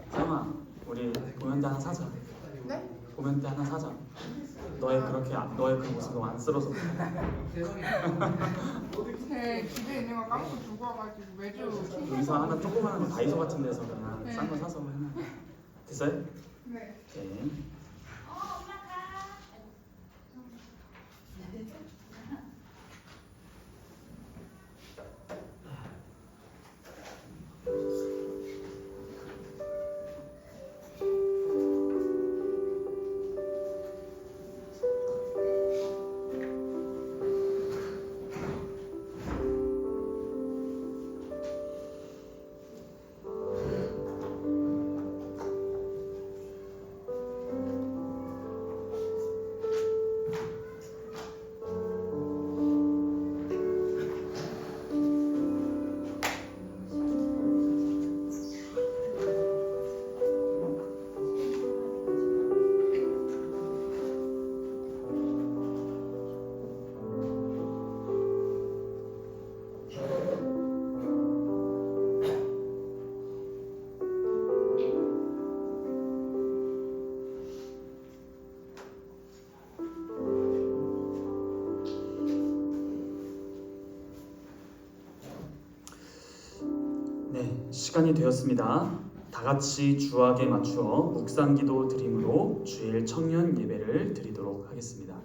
상아, 우리 보면대 하나 사자. 네? 보면대 하나 사자. 너의 그 모습 너무 안쓰러워서. 제 집에 있는 거 까먹고 두고 와가지고 매주 여기서 하나 조그마한 거 다이소 같은 데서 그냥 네. 싼 거 사서 하나. 됐어요? 네. 오케이. 네, 시간이 되었습니다. 다 같이 주악에 맞추어 묵상기도 드림으로 주일 청년 예배를 드리도록 하겠습니다.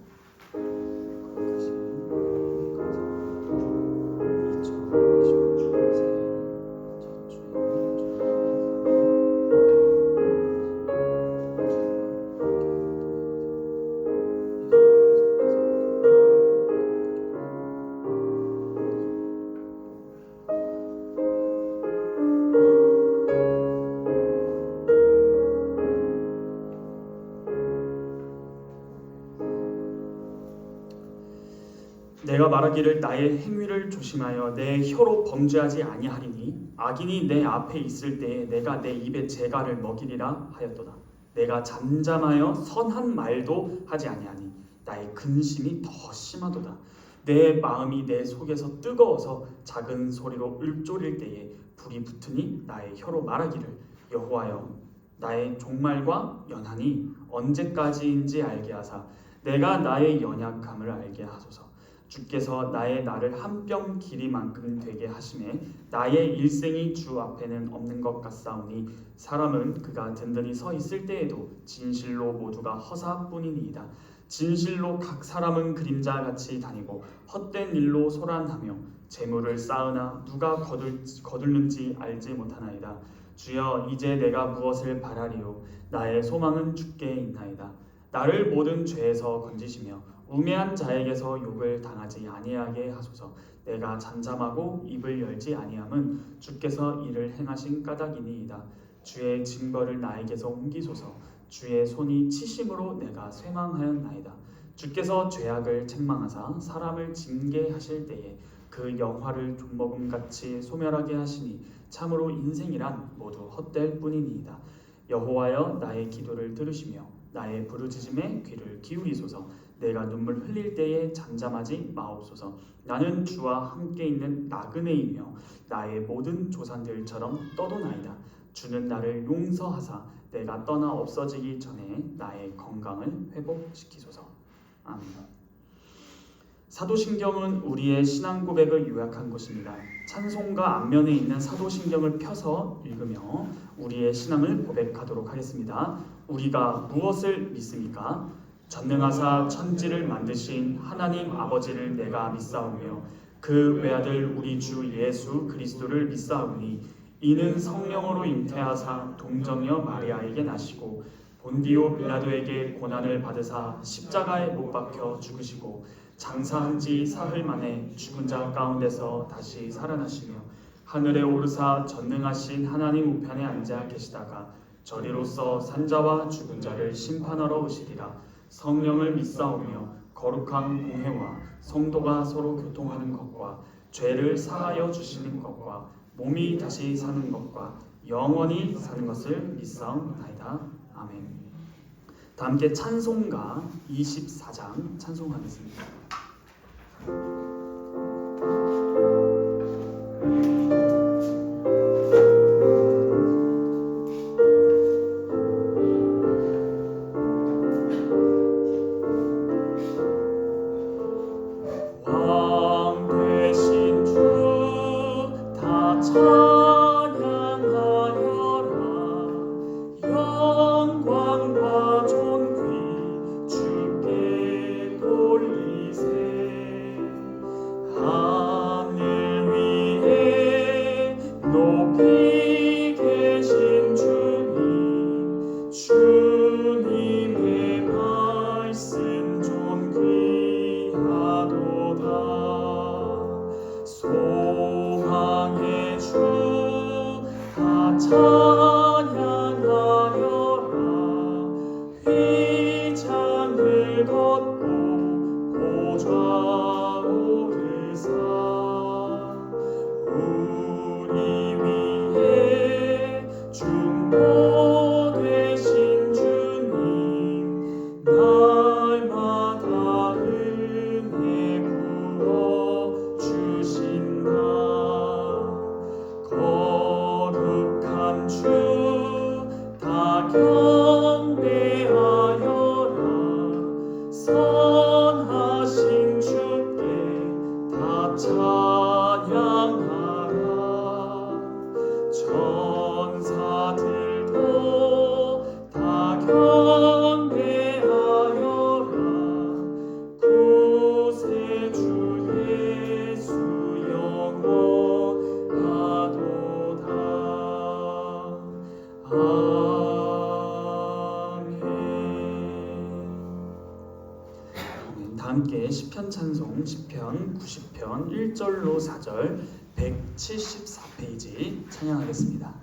내가 말하기를 나의 행위를 조심하여 내 혀로 범죄하지 아니하리니 악인이 내 앞에 있을 때에 내가 내 입에 재갈을 먹이리라 하였도다. 내가 잠잠하여 선한 말도 하지 아니하니 나의 근심이 더 심하도다. 내 마음이 내 속에서 뜨거워서 작은 소리로 읊조릴 때에 불이 붙으니 나의 혀로 말하기를 여호와여 나의 종말과 연한이 언제까지인지 알게 하사 내가 나의 연약함을 알게 하소서. 주께서 나의 날을 한 뼘 길이만큼 되게 하심에 나의 일생이 주 앞에는 없는 것 같사오니 사람은 그가 든든히 서 있을 때에도 진실로 모두가 허사뿐이니이다. 진실로 각 사람은 그림자같이 다니고 헛된 일로 소란하며 재물을 쌓으나 누가 거둘는지 알지 못하나이다. 주여 이제 내가 무엇을 바라리요 나의 소망은 주께 있나이다. 나를 모든 죄에서 건지시며 우매한 자에게서 욕을 당하지 아니하게 하소서. 내가 잠잠하고 입을 열지 아니함은 주께서 이를 행하신 까닭이니이다. 주의 증거를 나에게서 옮기소서. 주의 손이 치심으로 내가 쇠망하였나이다. 주께서 죄악을 책망하사 사람을 징계하실 때에 그 영화를 좀먹음같이 소멸하게 하시니 참으로 인생이란 모두 헛될 뿐이니이다. 여호와여 나의 기도를 들으시며 나의 부르짖음에 귀를 기울이소서. 내가 눈물 흘릴 때에 잠잠하지 마옵소서. 나는 주와 함께 있는 나그네이며 나의 모든 조상들처럼 떠도나이다. 주는 나를 용서하사 내가 떠나 없어지기 전에 나의 건강을 회복시키소서. 아멘. 사도신경은 우리의 신앙 고백을 요약한 것입니다. 찬송가 앞면에 있는 사도신경을 펴서 읽으며 우리의 신앙을 고백하도록 하겠습니다. 우리가 무엇을 믿습니까? 전능하사 천지를 만드신 하나님 아버지를 내가 믿사오며 그 외아들 우리 주 예수 그리스도를 믿사오니 이는 성령으로 잉태하사 동정녀 마리아에게 나시고 본디오 빌라도에게 고난을 받으사 십자가에 못 박혀 죽으시고 장사한 지 사흘 만에 죽은 자 가운데서 다시 살아나시며 하늘에 오르사 전능하신 하나님 우편에 앉아 계시다가 저리로서 산자와 죽은 자를 심판하러 오시리라. 성령을 믿사오며 거룩한 공회와 성도가 서로 교통하는 것과 죄를 사하여 주시는 것과 몸이 다시 사는 것과 영원히 사는 것을 믿사옵나이다. 아멘. 다 함께 찬송가 24장 찬송하겠습니다. 찬양하여라. 휘장을 걷고 보좌 오르사 우리 위해 중보 되신 주님, 날마다 은혜 부어 주신다. 거룩한 주 다 경배하여라. 선하신 주께 다 찬양하라. 천사들도 다 경배하여라. 구세주 예수 영원하도다. 아멘. 다 함께 시편 찬송 시편 90편 1절로 4절 174페이지 찬양하겠습니다.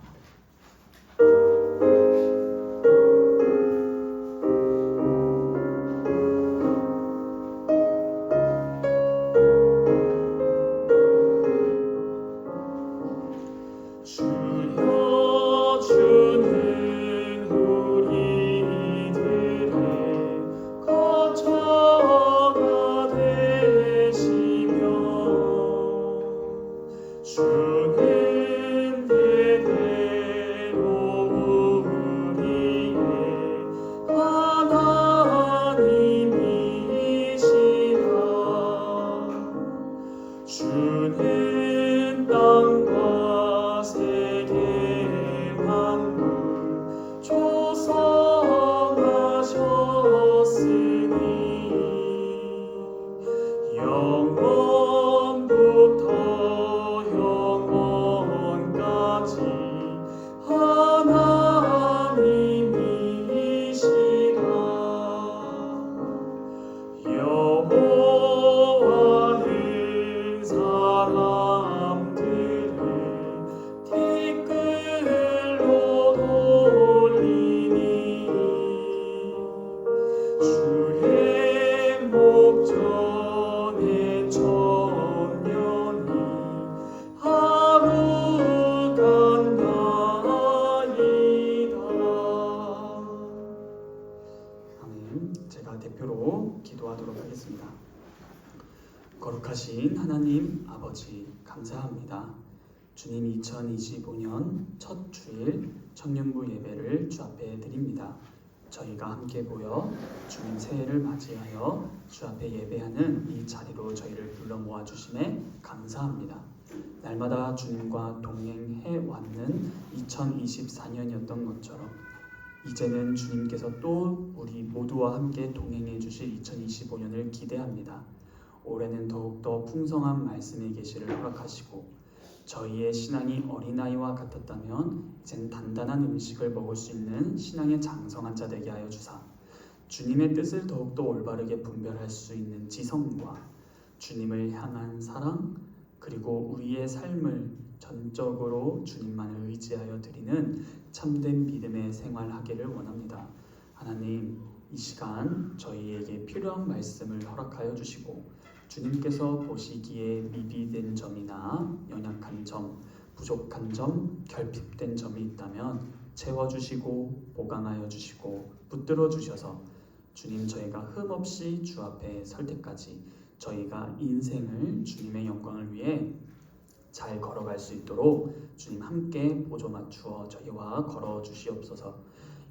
주여 주는 우리들의 거처가 되시며 주는 대대로 우리의 하나님이시라. 주는 땅과 세계 만물 조성하셨으니 영원부터 영원까지 하나님이시라. 여호와는 사람들을 티끌로 돌리니 주의 목전에 천년이 하루 같나이다. 아멘. 제가 대표로 기도하도록 하겠습니다. 거룩하신 하나님 아버지, 감사합니다. 주님, 2025년 첫 주일 청년부 예배를 주 앞에 드립니다. 저희가 함께 모여 주님 새해를 맞이하여 주 앞에 예배하는 이 자리로 저희를 불러 모아주심에 감사합니다. 날마다 주님과 동행해 왔는 2024년이었던 것처럼 이제는 주님께서 또 우리 모두와 함께 동행해 주실 2025년을 기대합니다. 올해는 더욱더 풍성한 말씀의 계시를 허락하시고 저희의 신앙이 어린아이와 같았다면 이제는 단단한 음식을 먹을 수 있는 신앙의 장성한 자 되게 하여 주사 주님의 뜻을 더욱더 올바르게 분별할 수 있는 지성과 주님을 향한 사랑, 그리고 우리의 삶을 전적으로 주님만을 의지하여 드리는 참된 믿음의 생활하기를 원합니다. 하나님, 이 시간 저희에게 필요한 말씀을 허락하여 주시고 주님께서 보시기에 미비된 점이나 연약한 점, 부족한 점, 결핍된 점이 있다면 채워주시고 보강하여 주시고 붙들어 주셔서 주님, 저희가 흠없이 주 앞에 설 때까지 저희가 인생을 주님의 영광을 위해 잘 걸어갈 수 있도록 주님 함께 보조 맞추어 저희와 걸어 주시옵소서.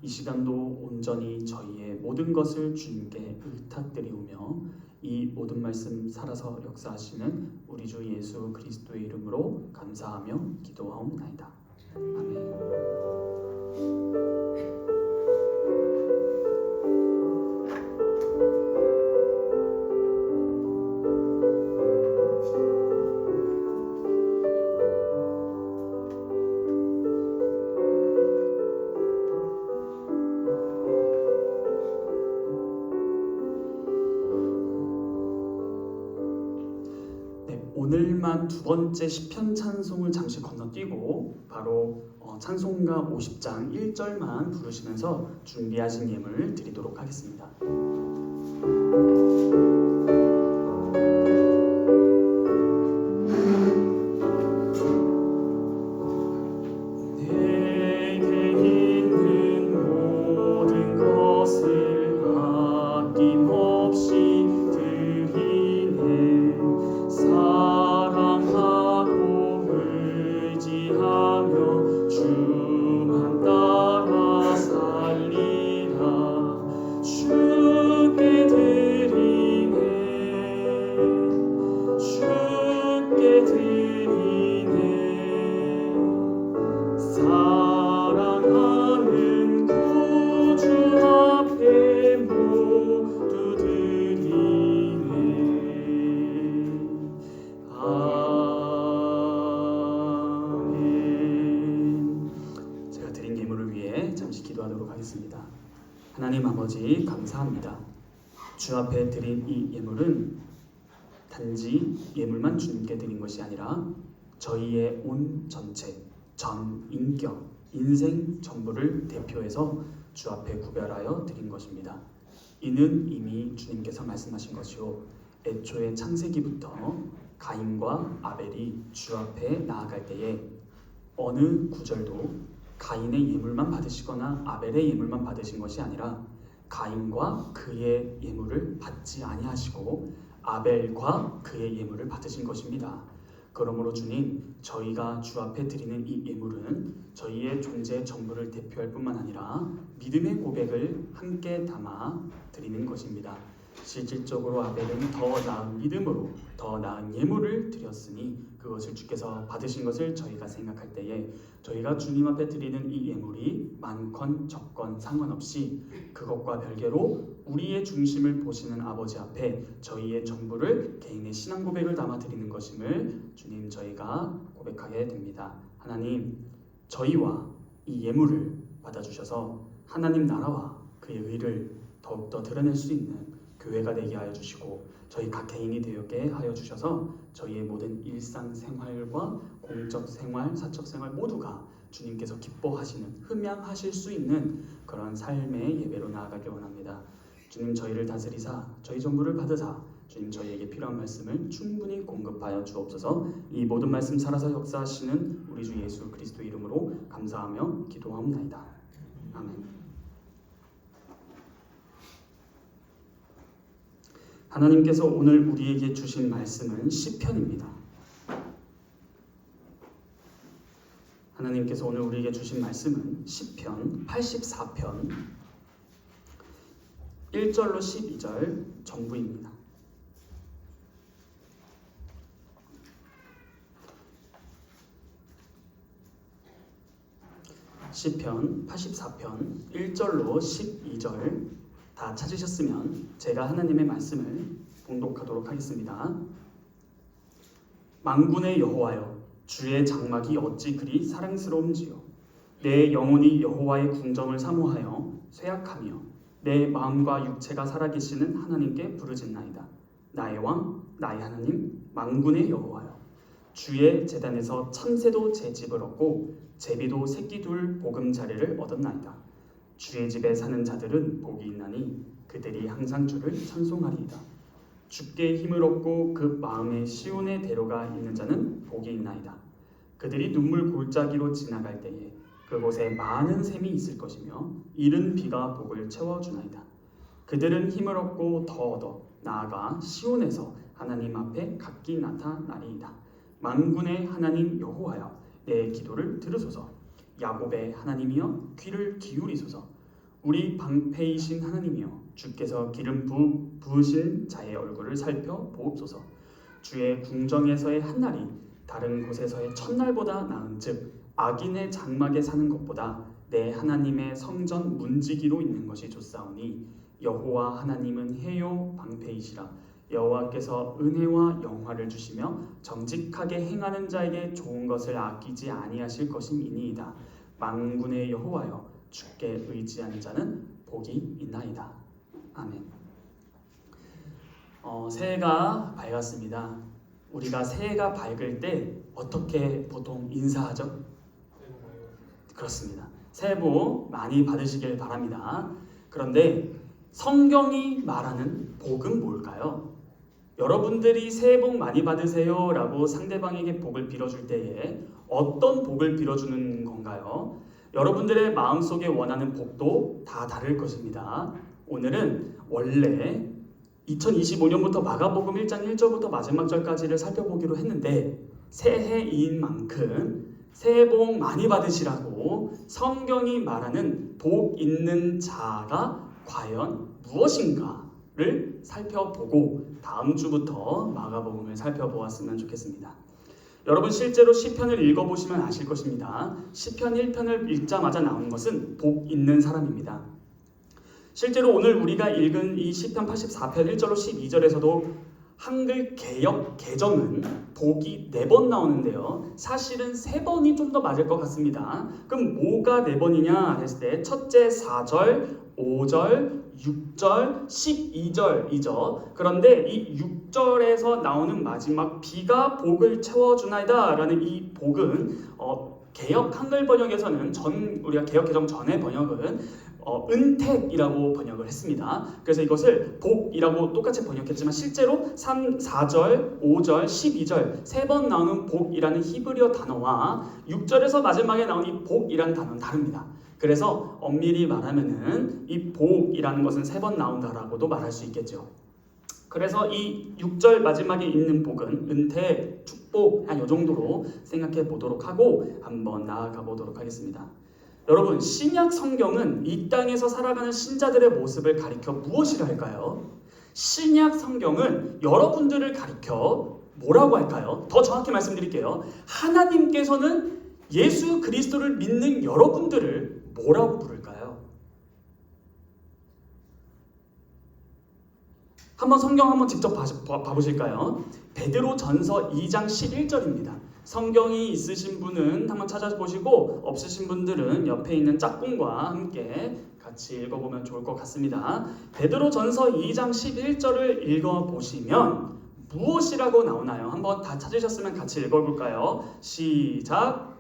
이 시간도 온전히 저희의 모든 것을 주님께 의탁드리오며 이 모든 말씀 살아서 역사하시는 우리 주 예수 그리스도의 이름으로 감사하며 기도하옵나이다. 아멘. 오늘만 일단 두 번째 시편 찬송을 잠시 건너뛰고 바로 찬송가 50장 1절만 부르시면서 준비하신 예물 드리도록 하겠습니다. 하나님 아버지 감사합니다. 주 앞에 드린 이 예물은 단지 예물만 주님께 드린 것이 아니라 저희의 온 전체, 전 인격, 인생 전부를 대표해서 주 앞에 구별하여 드린 것입니다. 이는 이미 주님께서 말씀하신 것이요 애초에 창세기부터 가인과 아벨이 주 앞에 나아갈 때에 어느 구절도 가인의 예물만 받으시거나 아벨의 예물만 받으신 것이 아니라 가인과 그의 예물을 받지 아니하시고 아벨과 그의 예물을 받으신 것입니다. 그러므로 주님, 저희가 주 앞에 드리는 이 예물은 저희의 존재 전부를 대표할 뿐만 아니라 믿음의 고백을 함께 담아 드리는 것입니다. 실질적으로 아벨은 더 나은 믿음으로 더 나은 예물을 드렸으니 그것을 주께서 받으신 것을 저희가 생각할 때에 저희가 주님 앞에 드리는 이 예물이 많건 적건 상관없이 그것과 별개로 우리의 중심을 보시는 아버지 앞에 저희의 전부를 개인의 신앙 고백을 담아 드리는 것임을 주님 저희가 고백하게 됩니다. 하나님, 저희와 이 예물을 받아주셔서 하나님 나라와 그의 의를 더욱더 드러낼 수 있는 교회가 되게 하여 주시고 저희 각 개인이 되게 하여 주셔서 저희의 모든 일상생활과 공적생활, 사적생활 모두가 주님께서 기뻐하시는, 흠양하실 수 있는 그런 삶의 예배로 나아가길 원합니다. 주님 저희를 다스리사 저희 전부를 받으사 주님 저희에게 필요한 말씀을 충분히 공급하여 주옵소서. 이 모든 말씀 살아서 역사하시는 우리 주 예수 그리스도 이름으로 감사하며 기도하옵나이다. 아멘. 하나님께서 오늘 우리에게 주신 말씀은 시편입니다. 하나님께서 오늘 우리에게 주신 말씀은 시편 84편 1절로 12절 전부입니다. 시편 84편 1절로 12절 다 찾으셨으면 제가 하나님의 말씀을 봉독하도록 하겠습니다. 만군의 여호와여, 주의 장막이 어찌 그리 사랑스러운지요. 내 영혼이 여호와의 궁정을 사모하여 쇠약하며 내 마음과 육체가 살아계시는 하나님께 부르짖나이다. 나의 왕, 나의 하나님, 만군의 여호와여, 주의 제단에서 참새도 제 집을 얻고 제비도 새끼 둘 보금자리를 얻었나이다. 주의 집에 사는 자들은 복이 있나니 그들이 항상 주를 찬송하리이다. 주께 힘을 얻고 그 마음에 시온의 대로가 있는 자는 복이 있나이다. 그들이 눈물 골짜기로 지나갈 때에 그곳에 많은 샘이 있을 것이며 이른 비가 복을 채워주나이다. 그들은 힘을 얻고 더 얻어 나아가 시온에서 하나님 앞에 각기 나타나리이다. 만군의 하나님 여호와여, 내 기도를 들으소서. 야곱의 하나님이여, 귀를 기울이소서. 우리 방패이신 하나님이여, 주께서 기름 부으신 자의 얼굴을 살펴 보옵소서. 주의 궁정에서의 한날이 다른 곳에서의 첫날보다 나은즉 악인의 장막에 사는 것보다 내 하나님의 성전 문지기로 있는 것이 좋사오니 여호와 하나님은 해요 방패이시라. 여호와께서 은혜와 영화를 주시며 정직하게 행하는 자에게 좋은 것을 아끼지 아니하실 것임이니이다. 만군의 여호와여, 주께 의지하는 자는 복이 있나이다. 아멘. 새해가 밝았습니다. 우리가 새해가 밝을 때 어떻게 보통 인사하죠? 그렇습니다. 새해 복 많이 받으시길 바랍니다. 그런데 성경이 말하는 복은 뭘까요? 여러분들이 새해 복 많이 받으세요 라고 상대방에게 복을 빌어줄 때에 어떤 복을 빌어주는 건가요? 여러분들의 마음속에 원하는 복도 다 다를 것입니다. 오늘은 원래 2025년부터 마가복음 1장 1절부터 마지막 절까지를 살펴보기로 했는데 새해인 만큼 새해 복 많이 받으시라고 성경이 말하는 복 있는 자가 과연 무엇인가를 살펴보고 다음 주부터 마가복음을 살펴보았으면 좋겠습니다. 여러분 실제로 시편을 읽어보시면 아실 것입니다. 시편 1편을 읽자마자 나오는 것은 복 있는 사람입니다. 실제로 오늘 우리가 읽은 이 시편 84편 1절로 12절에서도 한글 개역 개정은 복이 4번 나오는데요. 사실은 3번이 좀 더 맞을 것 같습니다. 그럼 뭐가 4번이냐 했을 때 첫째 4절, 5절, 6절, 12절이죠. 그런데 이 6절에서 나오는 마지막 비가 복을 채워주나이다 라는 이 복은 개역 한글 번역에서는 우리가 개역 개정 전의 번역은 은택이라고 번역을 했습니다. 그래서 이것을 복이라고 똑같이 번역했지만 실제로 3, 4절, 5절, 12절 3번 나오는 복이라는 히브리어 단어와 6절에서 마지막에 나오는 이 복이라는 단어는 다릅니다. 그래서 엄밀히 말하면은 이 복이라는 것은 3번 나온다라고도 말할 수 있겠죠. 그래서 이 6절 마지막에 있는 복은 은퇴, 축복 한 이 정도로 생각해 보도록 하고 한번 나아가 보도록 하겠습니다. 여러분 신약 성경은 이 땅에서 살아가는 신자들의 모습을 가리켜 무엇이라 할까요? 신약 성경은 여러분들을 가리켜 뭐라고 할까요? 더 정확히 말씀드릴게요. 하나님께서는 예수 그리스도를 믿는 여러분들을 뭐라고 부를까요? 한번 성경 한번 직접 봐보실까요? 베드로전서 2장 11절입니다. 성경이 있으신 분은 한번 찾아보시고 없으신 분들은 옆에 있는 짝꿍과 함께 같이 읽어보면 좋을 것 같습니다. 베드로전서 2장 11절을 읽어보시면 무엇이라고 나오나요? 한번 다 찾으셨으면 같이 읽어볼까요? 시작!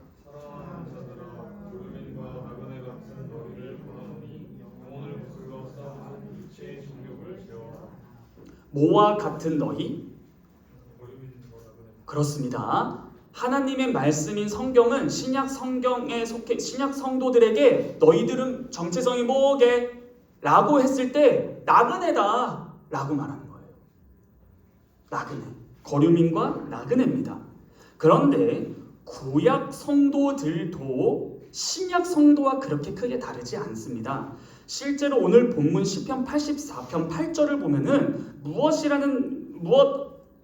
뭐와 같은 너희? 그렇습니다. 하나님의 말씀인 성경은 신약 성경에 속해 신약 성도들에게 너희들은 정체성이 뭐게? 라고 했을 때 나그네다 라고 말하는 거예요. 나그네. 거류민과 나그네입니다. 그런데 구약 성도들도 신약 성도와 그렇게 크게 다르지 않습니다. 실제로 오늘 본문 시편 84편 8절을 보면은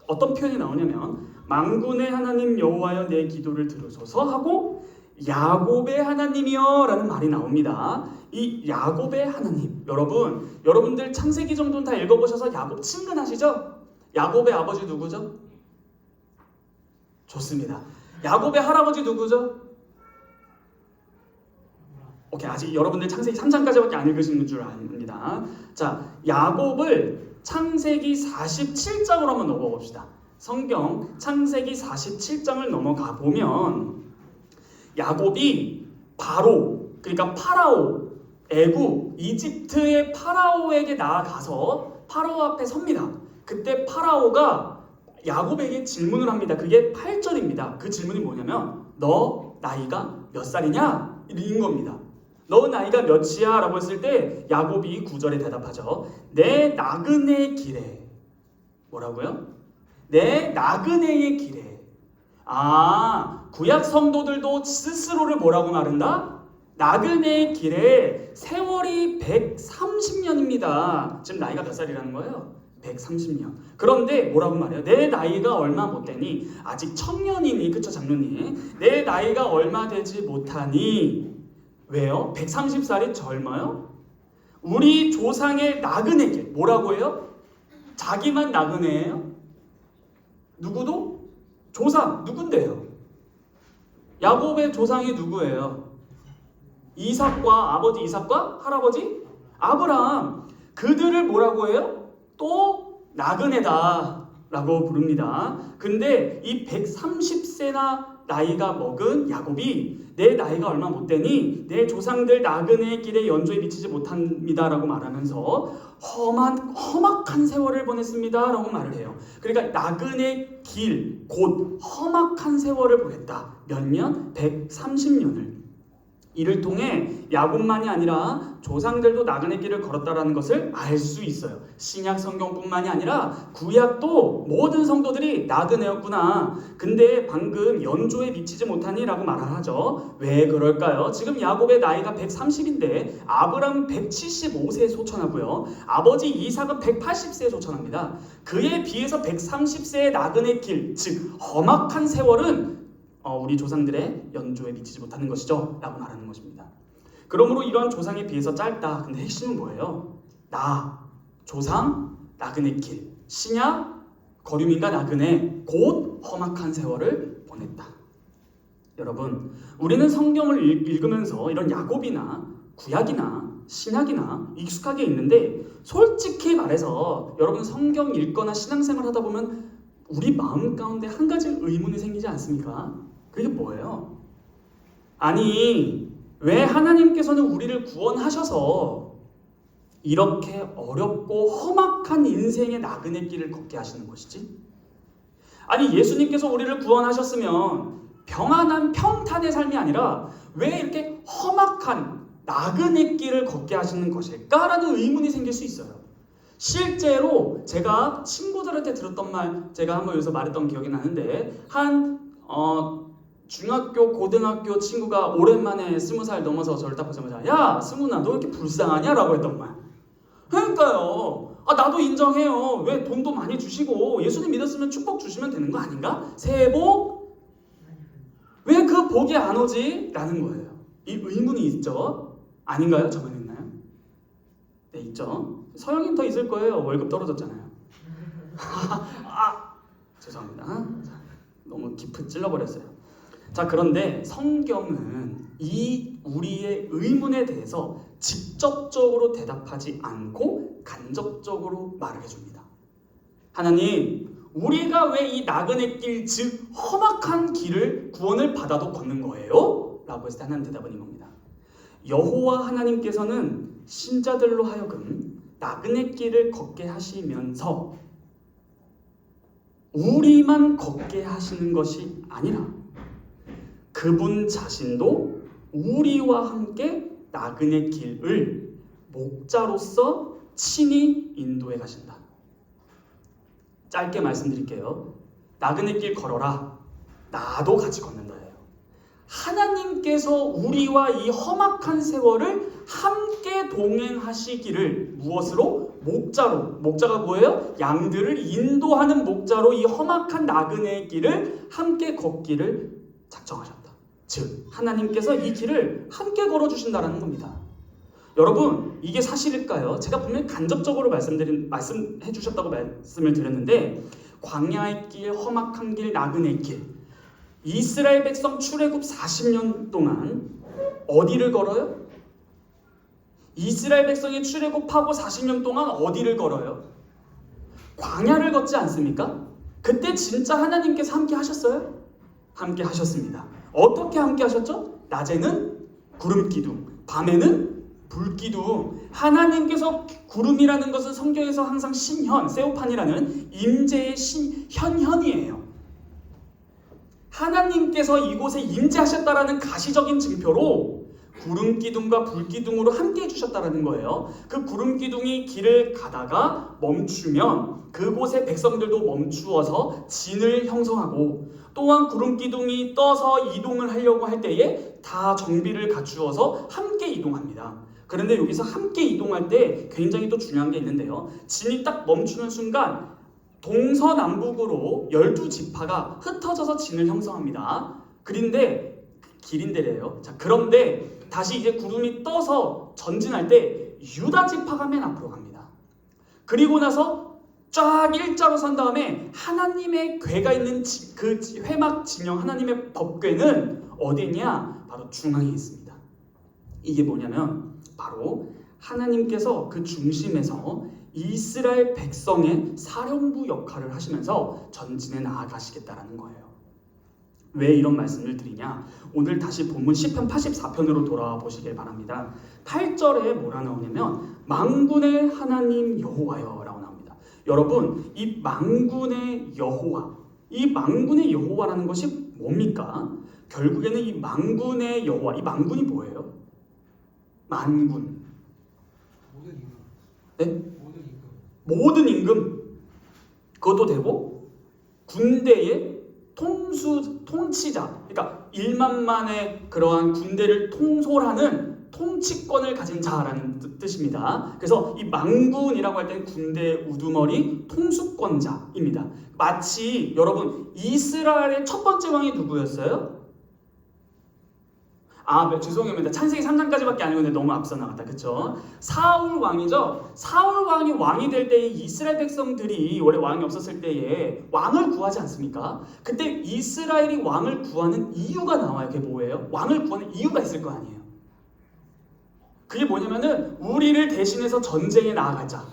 어떤 표현이 나오냐면 만군의 하나님 여호와여 내 기도를 들으소서 하고 야곱의 하나님이여 라는 말이 나옵니다. 이 야곱의 하나님 여러분들 창세기 정도는 다 읽어보셔서 야곱 친근하시죠? 야곱의 아버지 누구죠? 좋습니다. 야곱의 할아버지 누구죠? 오케이, 아직 여러분들 창세기 3장까지밖에 안 읽으시는 줄 압니다. 자, 야곱을 창세기 47장으로 한번 넘어봅시다. 성경 창세기 47장을 넘어가 보면 야곱이 그러니까 파라오, 애굽, 이집트의 파라오에게 나아가서 파라오 앞에 섭니다. 그때 파라오가 야곱에게 질문을 합니다. 그게 8절입니다. 그 질문이 뭐냐면 너 나이가 몇 살이냐? 인 겁니다. 너 나이가 몇이야? 라고 했을 때 야곱이 9절에 대답하죠. 내 나그네 길에 뭐라고요? 내 나그네의 길에. 구약 성도들도 스스로를 뭐라고 말한다? 나그네의 길에 세월이 130년입니다. 지금 나이가 몇 살이라는 거예요? 130년. 그런데 뭐라고 말해요? 내 나이가 얼마 못 되니 아직 청년이니 그쵸 장로님? 내 나이가 얼마 되지 못하니 왜요? 130살이 젊어요? 우리 조상의 나그네길 뭐라고 해요? 자기만 나그네예요? 누구도? 조상 누군데요? 야곱의 조상이 누구예요? 아버지 이삭과 할아버지 아브라함. 그들을 뭐라고 해요? 또 나그네다 라고 부릅니다. 근데 이 130세나 나이가 먹은 야곱이 내 나이가 얼마 못 되니 내 조상들 나그네의 길에 연조에 미치지 못합니다라고 말하면서 험악한 세월을 보냈습니다라고 말을 해요. 그러니까 나그네 길, 곧 험악한 세월을 보냈다. 몇 년? 130년을. 이를 통해 야곱만이 아니라 조상들도 나그네 길을 걸었다라는 것을 알 수 있어요. 신약 성경뿐만이 아니라 구약도 모든 성도들이 나그네였구나. 근데 방금 연조에 미치지 못하니라고 말을 하죠. 왜 그럴까요? 지금 야곱의 나이가 130인데 아브라함은 175세에 소천하고요. 아버지 이삭은 180세에 소천합니다. 그에 비해서 130세의 나그네 길, 즉 험악한 세월은 우리 조상들의 연조에 미치지 못하는 것이죠 라고 말하는 것입니다. 그러므로 이러한 조상에 비해서 짧다. 근데 핵심은 뭐예요? 조상, 나그네 길, 신약, 거류민과 나그네, 곧 험악한 세월을 보냈다. 여러분, 우리는 성경을 읽으면서 이런 야곱이나 구약이나 신약이나 익숙하게 있는데 솔직히 말해서 여러분 성경 읽거나 신앙생활 하다 보면 우리 마음 가운데 한 가지 의문이 생기지 않습니까? 그게 뭐예요? 아니, 왜 하나님께서는 우리를 구원하셔서 이렇게 어렵고 험악한 인생의 나그네 길을 걷게 하시는 것이지? 아니, 예수님께서 우리를 구원하셨으면 평안한 평탄의 삶이 아니라 왜 이렇게 험악한 나그네 길을 걷게 하시는 것일까라는 의문이 생길 수 있어요. 실제로 제가 친구들한테 들었던 말, 제가 한번 여기서 말했던 기억이 나는데 중학교, 고등학교 친구가 오랜만에 20살 넘어서 저를 딱 보자마자 야, 승훈아, 너 왜 이렇게 불쌍하냐? 라고 했던 말. 그러니까요. 나도 인정해요. 왜 돈도 많이 주시고 예수님 믿었으면 축복 주시면 되는 거 아닌가? 새해 복? 왜 그 복이 안 오지? 라는 거예요. 이 의문이 있죠? 아닌가요? 저만 있나요? 네, 있죠. 서영이는 더 있을 거예요. 월급 떨어졌잖아요. 죄송합니다. 너무 깊이 찔러버렸어요. 자, 그런데 성경은 이 우리의 의문에 대해서 직접적으로 대답하지 않고 간접적으로 말을 해줍니다. 하나님, 우리가 왜 이 나그네 길, 즉 험악한 길을 구원을 받아도 걷는 거예요? 라고 했을 때 하나님 대답은 이겁니다. 여호와 하나님께서는 신자들로 하여금 나그네 길을 걷게 하시면서 우리만 걷게 하시는 것이 아니라 그분 자신도 우리와 함께 나그네 길을 목자로서 친히 인도해 가신다. 짧게 말씀드릴게요. 나그네 길 걸어라. 나도 같이 걷는다예요. 하나님께서 우리와 이 험악한 세월을 함께 동행하시기를 무엇으로? 목자로. 목자가 뭐예요? 양들을 인도하는 목자로 이 험악한 나그네 길을 함께 걷기를 작정하셨다. 즉 하나님께서 이 길을 함께 걸어주신다는 겁니다. 여러분, 이게 사실일까요? 제가 분명히 간접적으로 말씀해 주셨다고 말씀을 드렸는데 광야의 길, 험악한 길, 나그네 길, 이스라엘 백성 출애굽 40년 동안 어디를 걸어요? 이스라엘 백성이 출애굽하고 40년 동안 어디를 걸어요? 광야를 걷지 않습니까? 그때 진짜 하나님께서 함께 하셨어요? 함께 하셨습니다. 어떻게 함께 하셨죠? 낮에는 구름 기둥, 밤에는 불 기둥. 하나님께서 구름이라는 것은 성경에서 항상 신현, 세오판이라는 임재의 현현이에요. 하나님께서 이곳에 임재하셨다라는 가시적인 증표로 구름 기둥과 불 기둥으로 함께 해주셨다라는 거예요. 그 구름 기둥이 길을 가다가 멈추면 그곳의 백성들도 멈추어서 진을 형성하고, 또한 구름 기둥이 떠서 이동을 하려고 할 때에 다 정비를 갖추어서 함께 이동합니다. 그런데 여기서 함께 이동할 때 굉장히 또 중요한 게 있는데요. 진이 딱 멈추는 순간 동서남북으로 12지파가 흩어져서 진을 형성합니다. 그런데 길인데래요. 자, 그런데 다시 이제 구름이 떠서 전진할 때 유다 지파가 맨 앞으로 갑니다. 그리고 나서 쫙 일자로 선 다음에 하나님의 궤가 있는 그 회막 진영, 하나님의 법궤는 어디 있냐? 바로 중앙에 있습니다. 이게 뭐냐면 바로 하나님께서 그 중심에서 이스라엘 백성의 사령부 역할을 하시면서 전진해 나아가시겠다라는 거예요. 왜 이런 말씀을 드리냐? 오늘 다시 본문 시편 84편으로 돌아와 보시길 바랍니다. 8절에 뭐라 나오냐면 만군의 하나님 여호와여 라고 나옵니다. 여러분, 이 만군의 여호와, 이 만군의 여호와라는 것이 뭡니까? 결국에는 이 만군의 여호와, 이 만군이 뭐예요? 만군. 모든 임금. 네? 모든 임금. 모든 임금. 그것도 되고 군대의 통치자, 그러니까 1만만의 그러한 군대를 통솔하는 통치권을 가진 자라는 뜻입니다. 그래서 이 만군이라고 할 때는 군대의 우두머리 통수권자입니다. 마치 여러분 이스라엘의 첫 번째 왕이 누구였어요? 죄송합니다. 창세기 3장까지밖에 아니고 너무 앞서 나갔다. 그쵸? 사울 왕이죠. 사울 왕이 왕이 될 때에 이스라엘 백성들이 원래 왕이 없었을 때에 왕을 구하지 않습니까? 그때 이스라엘이 왕을 구하는 이유가 나와요. 그게 뭐예요? 왕을 구하는 이유가 있을 거 아니에요. 그게 뭐냐면은 우리를 대신해서 전쟁에 나아가자.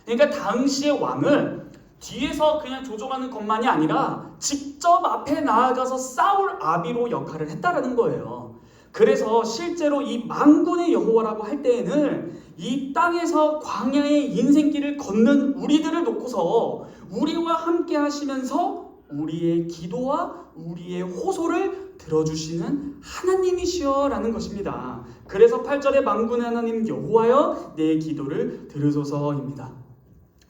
그러니까 당시의 왕은 뒤에서 그냥 조종하는 것만이 아니라 직접 앞에 나아가서 싸울 아비로 역할을 했다라는 거예요. 그래서 실제로 이 만군의 여호와라고 할 때에는 이 땅에서 광야의 인생길을 걷는 우리들을 놓고서 우리와 함께 하시면서 우리의 기도와 우리의 호소를 들어주시는 하나님이시여라는 것입니다. 그래서 8절에 만군의 하나님 여호와여 내 기도를 들으소서입니다.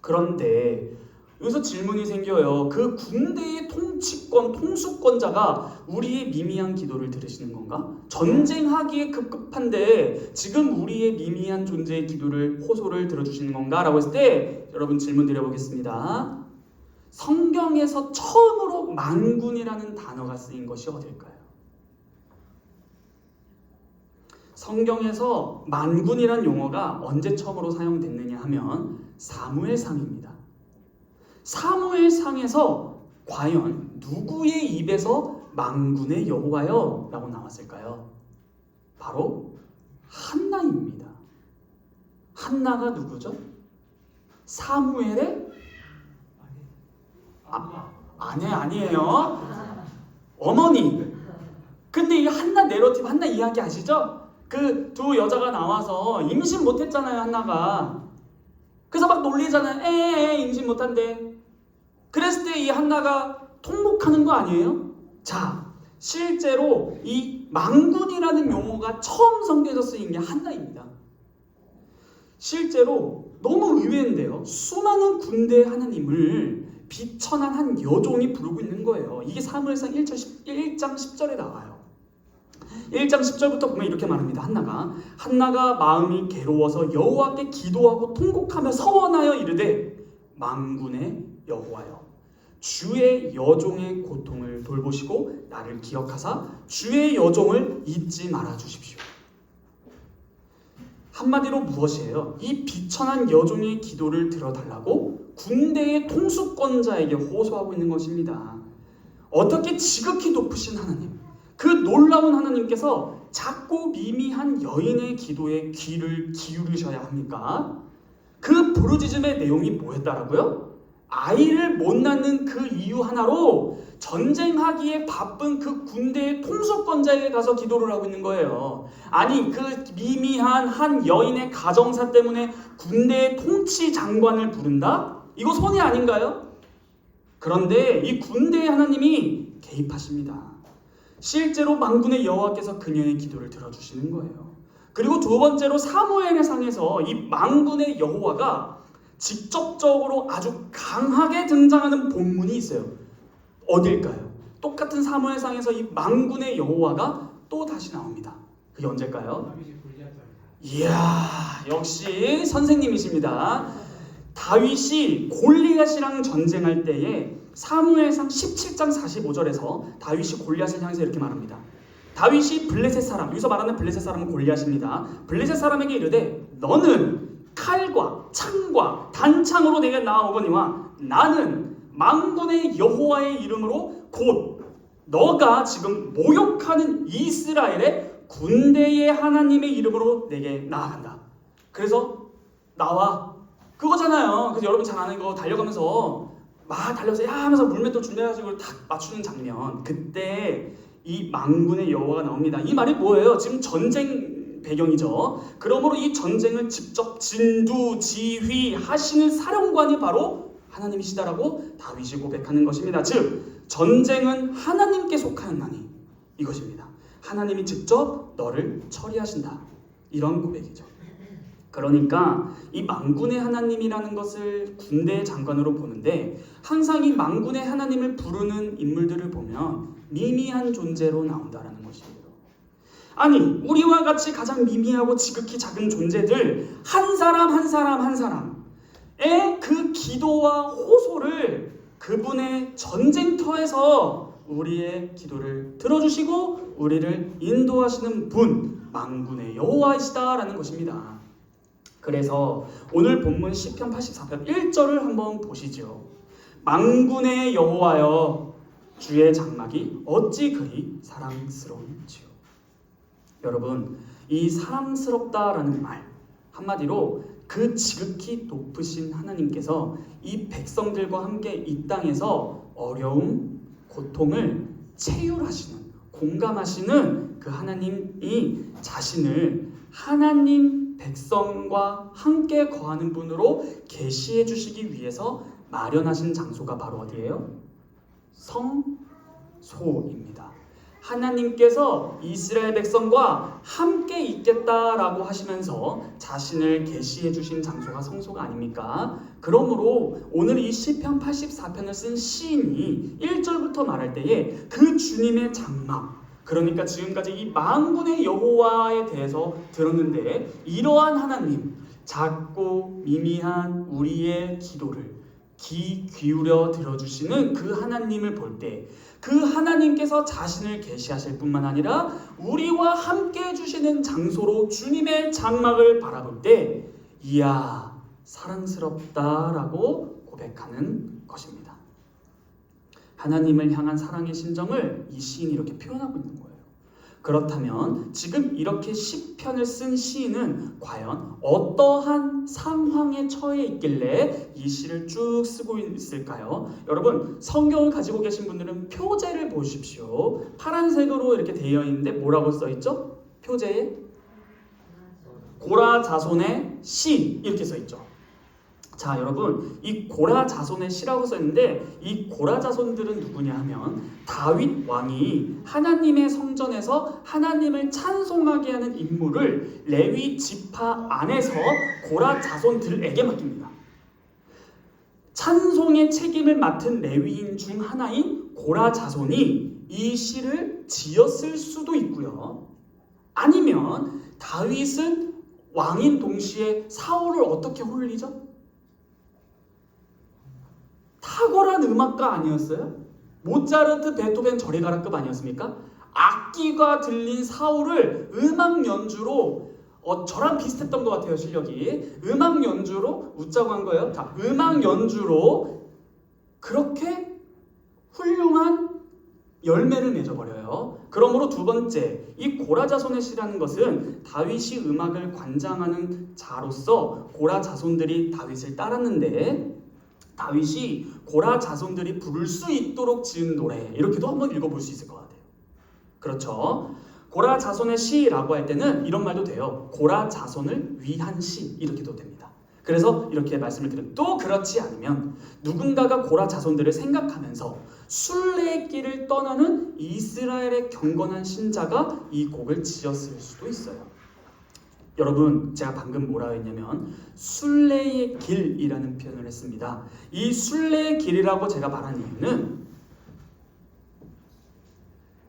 그런데 여기서 질문이 생겨요. 그 군대의 통치권, 통수권자가 우리의 미미한 기도를 들으시는 건가? 전쟁하기에 급급한데 지금 우리의 미미한 존재의 기도를, 호소를 들어주시는 건가? 라고 했을 때 여러분 질문 드려보겠습니다. 성경에서 처음으로 만군이라는 단어가 쓰인 것이 어딜까요? 성경에서 만군이라는 용어가 언제 처음으로 사용됐느냐 하면 사무엘상입니다. 사무엘상에서 과연 누구의 입에서 만군의 여호와여 라고 나왔을까요? 바로 한나입니다. 한나가 누구죠? 사무엘의 아내 아니에요. 어머니. 근데 이 한나 내러티브, 한나 이야기 아시죠? 그 두 여자가 나와서 임신 못했잖아요, 한나가. 그래서 막 놀리잖아요. 임신 못한대. 그랬을 때 이 한나가 통곡하는 거 아니에요? 자, 실제로 이 만군이라는 용어가 처음 성경에서 쓰인 게 한나입니다. 실제로 너무 의외인데요. 수많은 군대 하나님을 비천한 한 여종이 부르고 있는 거예요. 이게 사무엘상 1장 10절에 나와요. 1장 10절부터 보면 이렇게 말합니다. 한나가 마음이 괴로워서 여호와께 기도하고 통곡하며 서원하여 이르되 만군의 여호와여 주의 여종의 고통을 돌보시고 나를 기억하사 주의 여종을 잊지 말아 주십시오. 한마디로 무엇이에요? 이 비천한 여종의 기도를 들어달라고 군대의 통수권자에게 호소하고 있는 것입니다. 어떻게 지극히 높으신 하나님, 그 놀라운 하나님께서 작고 미미한 여인의 기도에 귀를 기울이셔야 합니까? 그 부르짖음의 내용이 뭐였다라고요? 아이를 못 낳는 그 이유 하나로 전쟁하기에 바쁜 그 군대의 통수권자에게 가서 기도를 하고 있는 거예요. 아니, 그 미미한 한 여인의 가정사 때문에 군대의 통치 장관을 부른다? 이거 손해 아닌가요? 그런데 이 군대의 하나님이 개입하십니다. 실제로 만군의 여호와께서 그녀의 기도를 들어주시는 거예요. 그리고 두 번째로 사무엘의 상에서 이 만군의 여호와가 직접적으로 아주 강하게 등장하는 본문이 있어요. 어딜까요? 똑같은 사무엘상에서 이 만군의 여호와가 또 다시 나옵니다. 그게 언제일까요? 이야, 역시 선생님이십니다. 다윗이 골리앗이랑 전쟁할 때에 사무엘상 17장 45절에서 다윗이 골리앗을 향해서 이렇게 말합니다. 다윗이 블레셋 사람, 여기서 말하는 블레셋 사람은 골리앗입니다. 블레셋 사람에게 이르되 너는 칼과 창과 단창으로 내게 나아오거니와 나는 만군의 여호와의 이름으로 곧 너가 지금 모욕하는 이스라엘의 군대의 하나님의 이름으로 내게 나아간다. 그래서 나와 그거잖아요. 그래서 여러분 잘 아는 거 달려가면서 막 달려서 야 하면서 물맷돌 준비해가지고 탁 맞추는 장면. 그때 이 만군의 여호와가 나옵니다. 이 말이 뭐예요? 지금 전쟁 배경이죠. 그러므로 이 전쟁을 직접 진두 지휘하시는 사령관이 바로 하나님이시다라고 다윗이 고백하는 것입니다. 즉 전쟁은 하나님께 속하였나니 이것입니다. 하나님이 직접 너를 처리하신다. 이런 고백이죠. 그러니까 이 만군의 하나님이라는 것을 군대의 장관으로 보는데 항상 이 만군의 하나님을 부르는 인물들을 보면 미미한 존재로 나온다라는 것이에요. 아니 우리와 같이 가장 미미하고 지극히 작은 존재들 한 사람 한 사람의 그 기도와 호소를 그분의 전쟁터에서 우리의 기도를 들어주시고 우리를 인도하시는 분 만군의 여호와이시다라는 것입니다. 그래서 오늘 본문 시편 84편 1절을 한번 보시죠. 만군의 여호와여 주의 장막이 어찌 그리 사랑스러운지요. 여러분 이 사랑스럽다라는 말 한마디로 그 지극히 높으신 하나님께서 이 백성들과 함께 이 땅에서 어려움, 고통을 체휼하시는 공감하시는 그 하나님이 자신을 하나님 백성과 함께 거하는 분으로 계시해 주시기 위해서 마련하신 장소가 바로 어디예요? 성소입니다. 하나님께서 이스라엘 백성과 함께 있겠다라고 하시면서 자신을 계시해 주신 장소가 성소가 아닙니까? 그러므로 오늘 이 시편 84편을 쓴 시인이 1절부터 말할 때에 그 주님의 장막, 그러니까 지금까지 이 만군의 여호와에 대해서 들었는데 이러한 하나님, 작고 미미한 우리의 기도를 귀 기울여 들어주시는 그 하나님을 볼 때 그 하나님께서 자신을 계시하실 뿐만 아니라 우리와 함께 해주시는 장소로 주님의 장막을 바라볼 때 이야 사랑스럽다라고 고백하는 것입니다. 하나님을 향한 사랑의 심정을 이 시인이 이렇게 표현하고 있는 거예요. 그렇다면 지금 이렇게 시편을 쓴 시인은 과연 어떠한 상황에 처해 있길래 이 시를 쭉 쓰고 있을까요? 여러분 성경을 가지고 계신 분들은 표제를 보십시오. 파란색으로 이렇게 되어 있는데 뭐라고 써 있죠? 표제에 고라 자손의 시 이렇게 써 있죠. 자 여러분 이 고라 자손의 시라고 써있는데 이 고라 자손들은 누구냐 하면 다윗 왕이 하나님의 성전에서 하나님을 찬송하게 하는 임무를 레위 지파 안에서 고라 자손들에게 맡깁니다. 찬송의 책임을 맡은 레위인 중 하나인 고라 자손이 이 시를 지었을 수도 있고요. 아니면 다윗은 왕인 동시에 사울을 어떻게 홀리죠? 탁월한 음악가 아니었어요? 모차르트, 베토벤 저리 가라급 아니었습니까? 악기가 들린 사울을 음악 연주로 저랑 비슷했던 것 같아요 실력이. 음악 연주로 웃자고 한 거예요. 자, 음악 연주로 그렇게 훌륭한 열매를 맺어버려요. 그러므로 두 번째, 이 고라 자손의 시라는 것은 다윗이 음악을 관장하는 자로서 고라 자손들이 다윗을 따랐는데 다윗이 고라 자손들이 부를 수 있도록 지은 노래 이렇게도 한번 읽어볼 수 있을 것 같아요. 그렇죠? 고라 자손의 시라고 할 때는 이런 말도 돼요. 고라 자손을 위한 시 이렇게도 됩니다. 그래서 이렇게 말씀을 드려요. 또 그렇지 않으면 누군가가 고라 자손들을 생각하면서 순례의 길을 떠나는 이스라엘의 경건한 신자가 이 곡을 지었을 수도 있어요. 여러분 제가 방금 뭐라 했냐면 순례의 길이라는 표현을 했습니다. 이 순례의 길이라고 제가 말한 이유는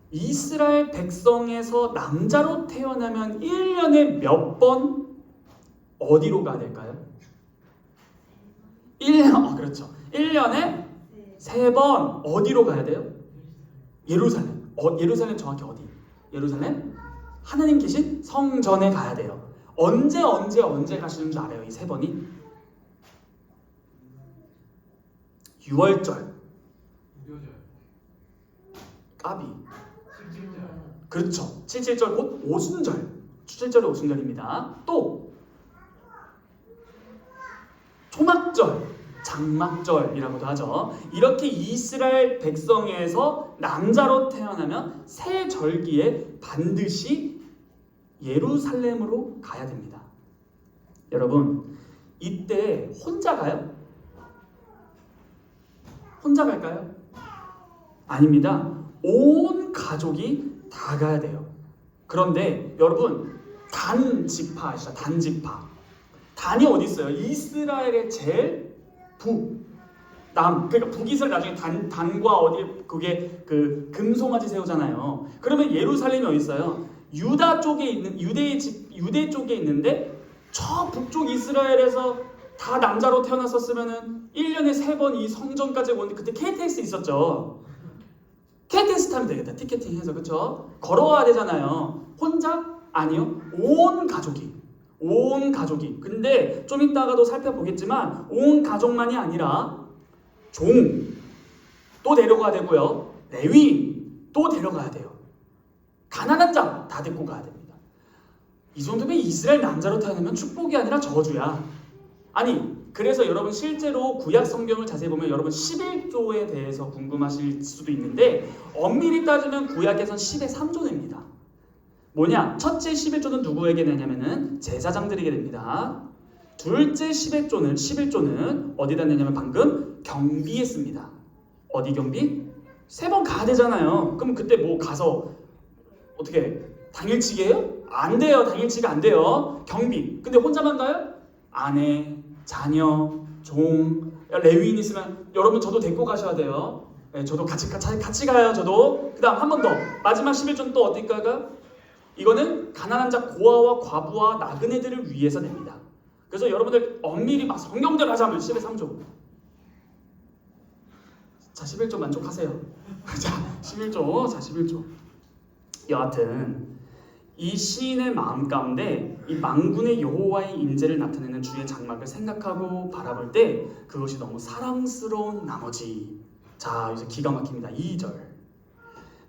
이스라엘 백성에서 남자로 태어나면 1년에 몇 번 어디로 가야 될까요? 1년에 3번 어디로 가야 돼요? 예루살렘. 예루살렘 정확히 어디? 예루살렘? 하나님 계신 성전에 가야 돼요. 언제 가시는 줄 알아요? 이 3번이? 6월절. 까비. 그렇죠. 77절 곧 오순절. 7절의 오순절입니다. 또 초막절, 장막절이라고도 하죠. 이렇게 이스라엘 백성에서 남자로 태어나면 새 절기에 반드시 예루살렘으로 가야 됩니다. 여러분, 이때 혼자 가요? 혼자 갈까요? 아닙니다. 온 가족이 다 가야 돼요. 그런데 여러분, 단지파 아시죠? 단지파. 단이 어디 있어요? 이스라엘의 제일 그러니까 북이스라엘 나중에 단과 어디 그게 그 금송아지 세우잖아요. 그러면 예루살렘이 어디 있어요? 유다 쪽에 있는 유대 쪽에 있는데 저 북쪽 이스라엘에서 다 남자로 태어났었으면은 1년에 3번 이 성전까지 오는데 그때 KTX 있었죠. KTX 타면 되겠다. 티켓팅 해서 그쵸? 걸어와야 되잖아요. 혼자? 아니요. 온 가족이. 근데 좀 이따가도 살펴보겠지만 온 가족만이 아니라 종도 데려가야 되고요. 레위인도 데려가야 돼요. 가난한 자 다 데리고 가야 됩니다. 이 정도면 이스라엘 남자로 태어나면 축복이 아니라 저주야. 아니, 그래서 여러분 실제로 구약 성경을 자세히 보면 여러분 11조에 대해서 궁금하실 수도 있는데 엄밀히 따지면 구약에선 10의 3조입니다. 뭐냐? 첫째 11조는 누구에게 내냐면은 제사장들에게 됩니다. 둘째 11조는 어디다 내냐면 방금 경비에 씁니다. 어디 경비? 3번 가야 되잖아요. 그럼 그때 뭐 가서 어떻게 당일치기 해요? 안 돼요. 당일치기 안 돼요. 경비. 근데 혼자만 가요? 아내, 자녀, 종, 레위인 있으면 여러분 저도 데리고 가셔야 돼요. 네, 저도 같이 가요. 저도. 그 다음 한 번 더. 마지막 11조는 또 어딜까가? 이거는 가난한 자 고아와 과부와 나그네들을 위해서 냅니다. 그래서 여러분들 엄밀히 막 성경대로 하자면 10의 3조. 자, 11조 만족하세요. 자, 11조. 여하튼 이 시인의 마음 가운데 이 만군의 여호와의 임재를 나타내는 주의 장막을 생각하고 바라볼 때 그것이 너무 사랑스러운 나머지, 자, 이제 기가 막힙니다. 2절.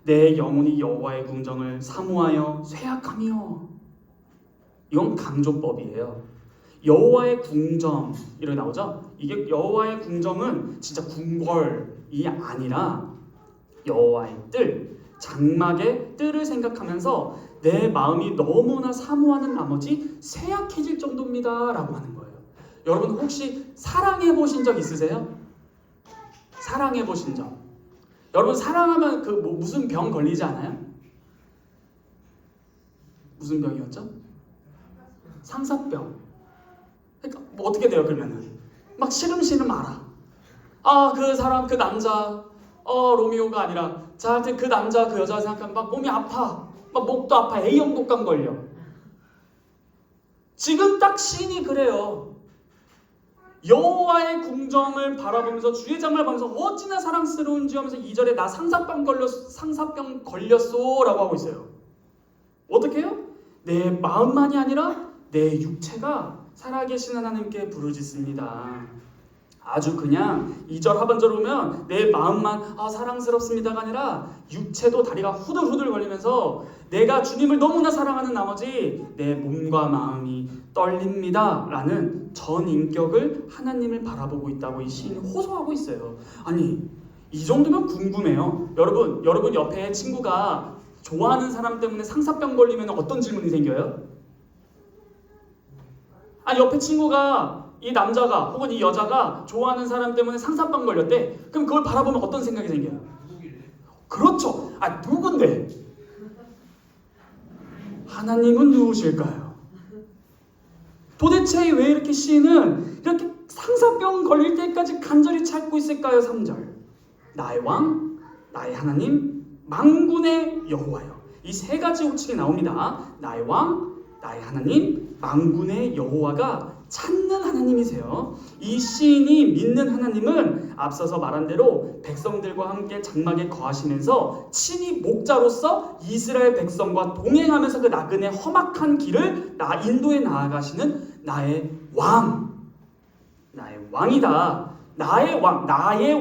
내 영혼이 여호와의 궁정을 사모하여 쇠약하며. 이건 강조법이에요. 여호와의 궁정 이렇게 나오죠. 이게 여호와의 궁정은 진짜 궁궐이 아니라 여호와의 뜰, 장막의 뜰을 생각하면서 내 마음이 너무나 사모하는 나머지 쇠약해질 정도입니다 라고 하는 거예요. 여러분 혹시 사랑해 보신 적 있으세요? 사랑해 보신 적. 여러분 사랑하면 그 뭐 무슨 병 걸리지 않아요? 무슨 병이었죠? 상사병. 그러니까 뭐 어떻게 돼요 그러면은? 막 시름시름 알아. 아, 그 사람, 그 남자, 로미오가 아니라 저한테 그 남자, 그 여자 생각하면 막 몸이 아파. 막 목도 아파. A형 독감 걸려. 지금 딱 시인이 그래요. 여호와의 궁정을 바라보면서 주의 장막을 보면서 어찌나 사랑스러운지 하면서 2절에 나 상사병 걸렸어 라고 하고 있어요. 어떻게 해요? 내 마음만이 아니라 내 육체가 살아계신 하나님께 부르짖습니다. 아주 그냥 2절 하반절 오면 내 마음만 사랑스럽습니다가 아니라 육체도 다리가 후들후들 걸리면서 내가 주님을 너무나 사랑하는 나머지 내 몸과 마음이 떨립니다 라는 전인격을 하나님을 바라보고 있다고 이 시인이 호소하고 있어요. 아니, 이 정도면 궁금해요. 여러분 옆에 친구가 좋아하는 사람 때문에 상사병 걸리면 어떤 질문이 생겨요? 아니, 옆에 친구가 이 남자가 혹은 이 여자가 좋아하는 사람 때문에 상사병 걸렸대. 그럼 그걸 바라보면 어떤 생각이 생겨요? 그렇죠. 아, 누군데? 하나님은 누구실까요? 도대체 왜 이렇게 시인은 이렇게 상사병 걸릴 때까지 간절히 찾고 있을까요? 3절. 나의 왕, 나의 하나님, 만군의 여호와요. 이 세 가지 호칭이 나옵니다. 나의 왕, 나의 하나님, 만군의 여호와가 찾는 하나님이세요. 이 시인이 믿는 하나님은 앞서서 말한 대로 백성들과 함께 장막에 거하시면서 친히 목자로서 이스라엘 백성과 동행하면서 그 나그네 험악한 길을 인도에 나아가시는 나의 왕, 나의 왕이다. 나의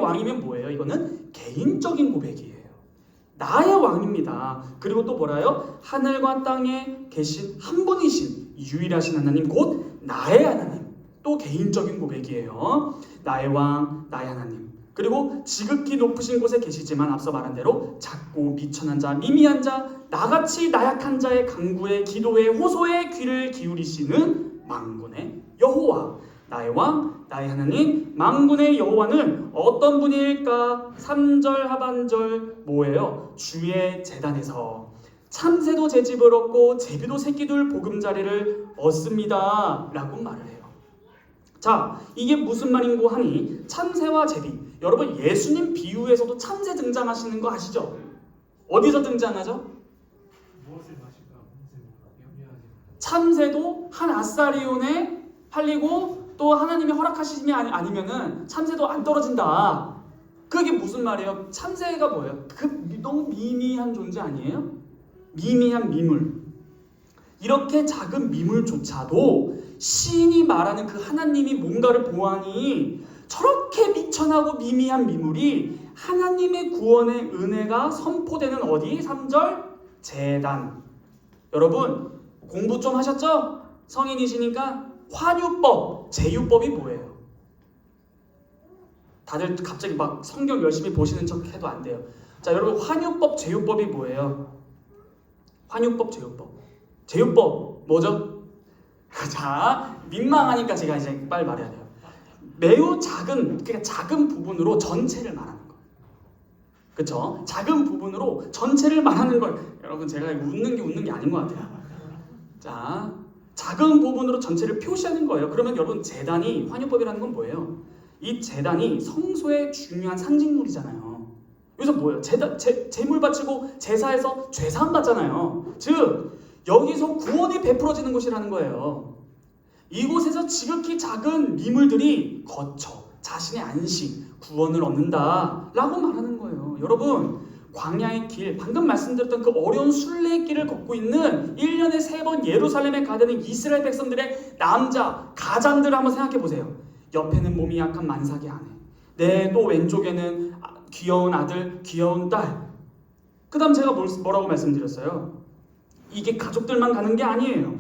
왕이면 뭐예요? 이거는 개인적인 고백이에요. 나의 왕입니다. 그리고 또 뭐라요? 하늘과 땅에 계신 한 분이신 유일하신 하나님, 곧 나의 하나님. 또 개인적인 고백이에요. 나의 왕, 나의 하나님. 그리고 지극히 높으신 곳에 계시지만 앞서 말한 대로 작고 미천한 자, 미미한 자, 나같이 나약한 자의 간구에 기도에 호소에 귀를 기울이시는 만군의 여호와. 나의 왕, 나의 하나님, 만군의 여호와는 어떤 분일까? 3절 하반절 뭐예요? 주의 제단에서 참새도 제 집을 얻고 제비도 새끼들 보금자리를 얻습니다 라고 말을 해요. 자, 이게 무슨 말인고 하니 참새와 제비, 여러분 예수님 비유에서도 참새 등장하시는 거 아시죠? 어디서 등장하죠? 무엇을 마실까 염려하지. 참새도 한 아사리온에 팔리고 또 하나님이 허락하시면 아니면은 참새도 안 떨어진다. 그게 무슨 말이에요? 참새가 뭐예요? 너무 미미한 존재 아니에요? 미미한 미물. 이렇게 작은 미물조차도 시인이 말하는 그 하나님이 뭔가를 보아하니 저렇게 미천하고 미미한 미물이 하나님의 구원의 은혜가 선포되는 어디? 3절 제단. 여러분 공부 좀 하셨죠? 성인이시니까 환유법, 제유법이 뭐예요? 다들 갑자기 막 성경 열심히 보시는 척 해도 안 돼요. 자, 여러분 환유법, 제유법이 뭐예요? 환유법, 제유법. 제유법 뭐죠? 자, 민망하니까 제가 이제 빨리 말해야 돼요. 매우 작은, 그러니까 작은 부분으로 전체를 말하는 거. 그렇죠? 작은 부분으로 전체를 말하는 걸. 여러분 제가 웃는 게 아닌 것 같아요. 자, 작은 부분으로 전체를 표시하는 거예요. 그러면 여러분 제단이, 환유법이라는 건 뭐예요? 이 제단이 성소의 중요한 상징물이잖아요. 여기서 뭐예요? 제물 바치고 제사에서 죄사함 받잖아요. 즉 여기서 구원이 베풀어지는 곳이라는 거예요. 이곳에서 지극히 작은 미물들이 거쳐 자신의 안식, 구원을 얻는다 라고 말하는 거예요. 여러분 광야의 길, 방금 말씀드렸던 그 어려운 순례길을 걷고 있는 1년에 3번 예루살렘에 가는 이스라엘 백성들의 남자, 가장들을 한번 생각해 보세요. 옆에는 몸이 약한 만삭의 아내, 또 왼쪽에는 귀여운 아들, 귀여운 딸. 그 다음 제가 뭐라고 말씀드렸어요? 이게 가족들만 가는 게 아니에요.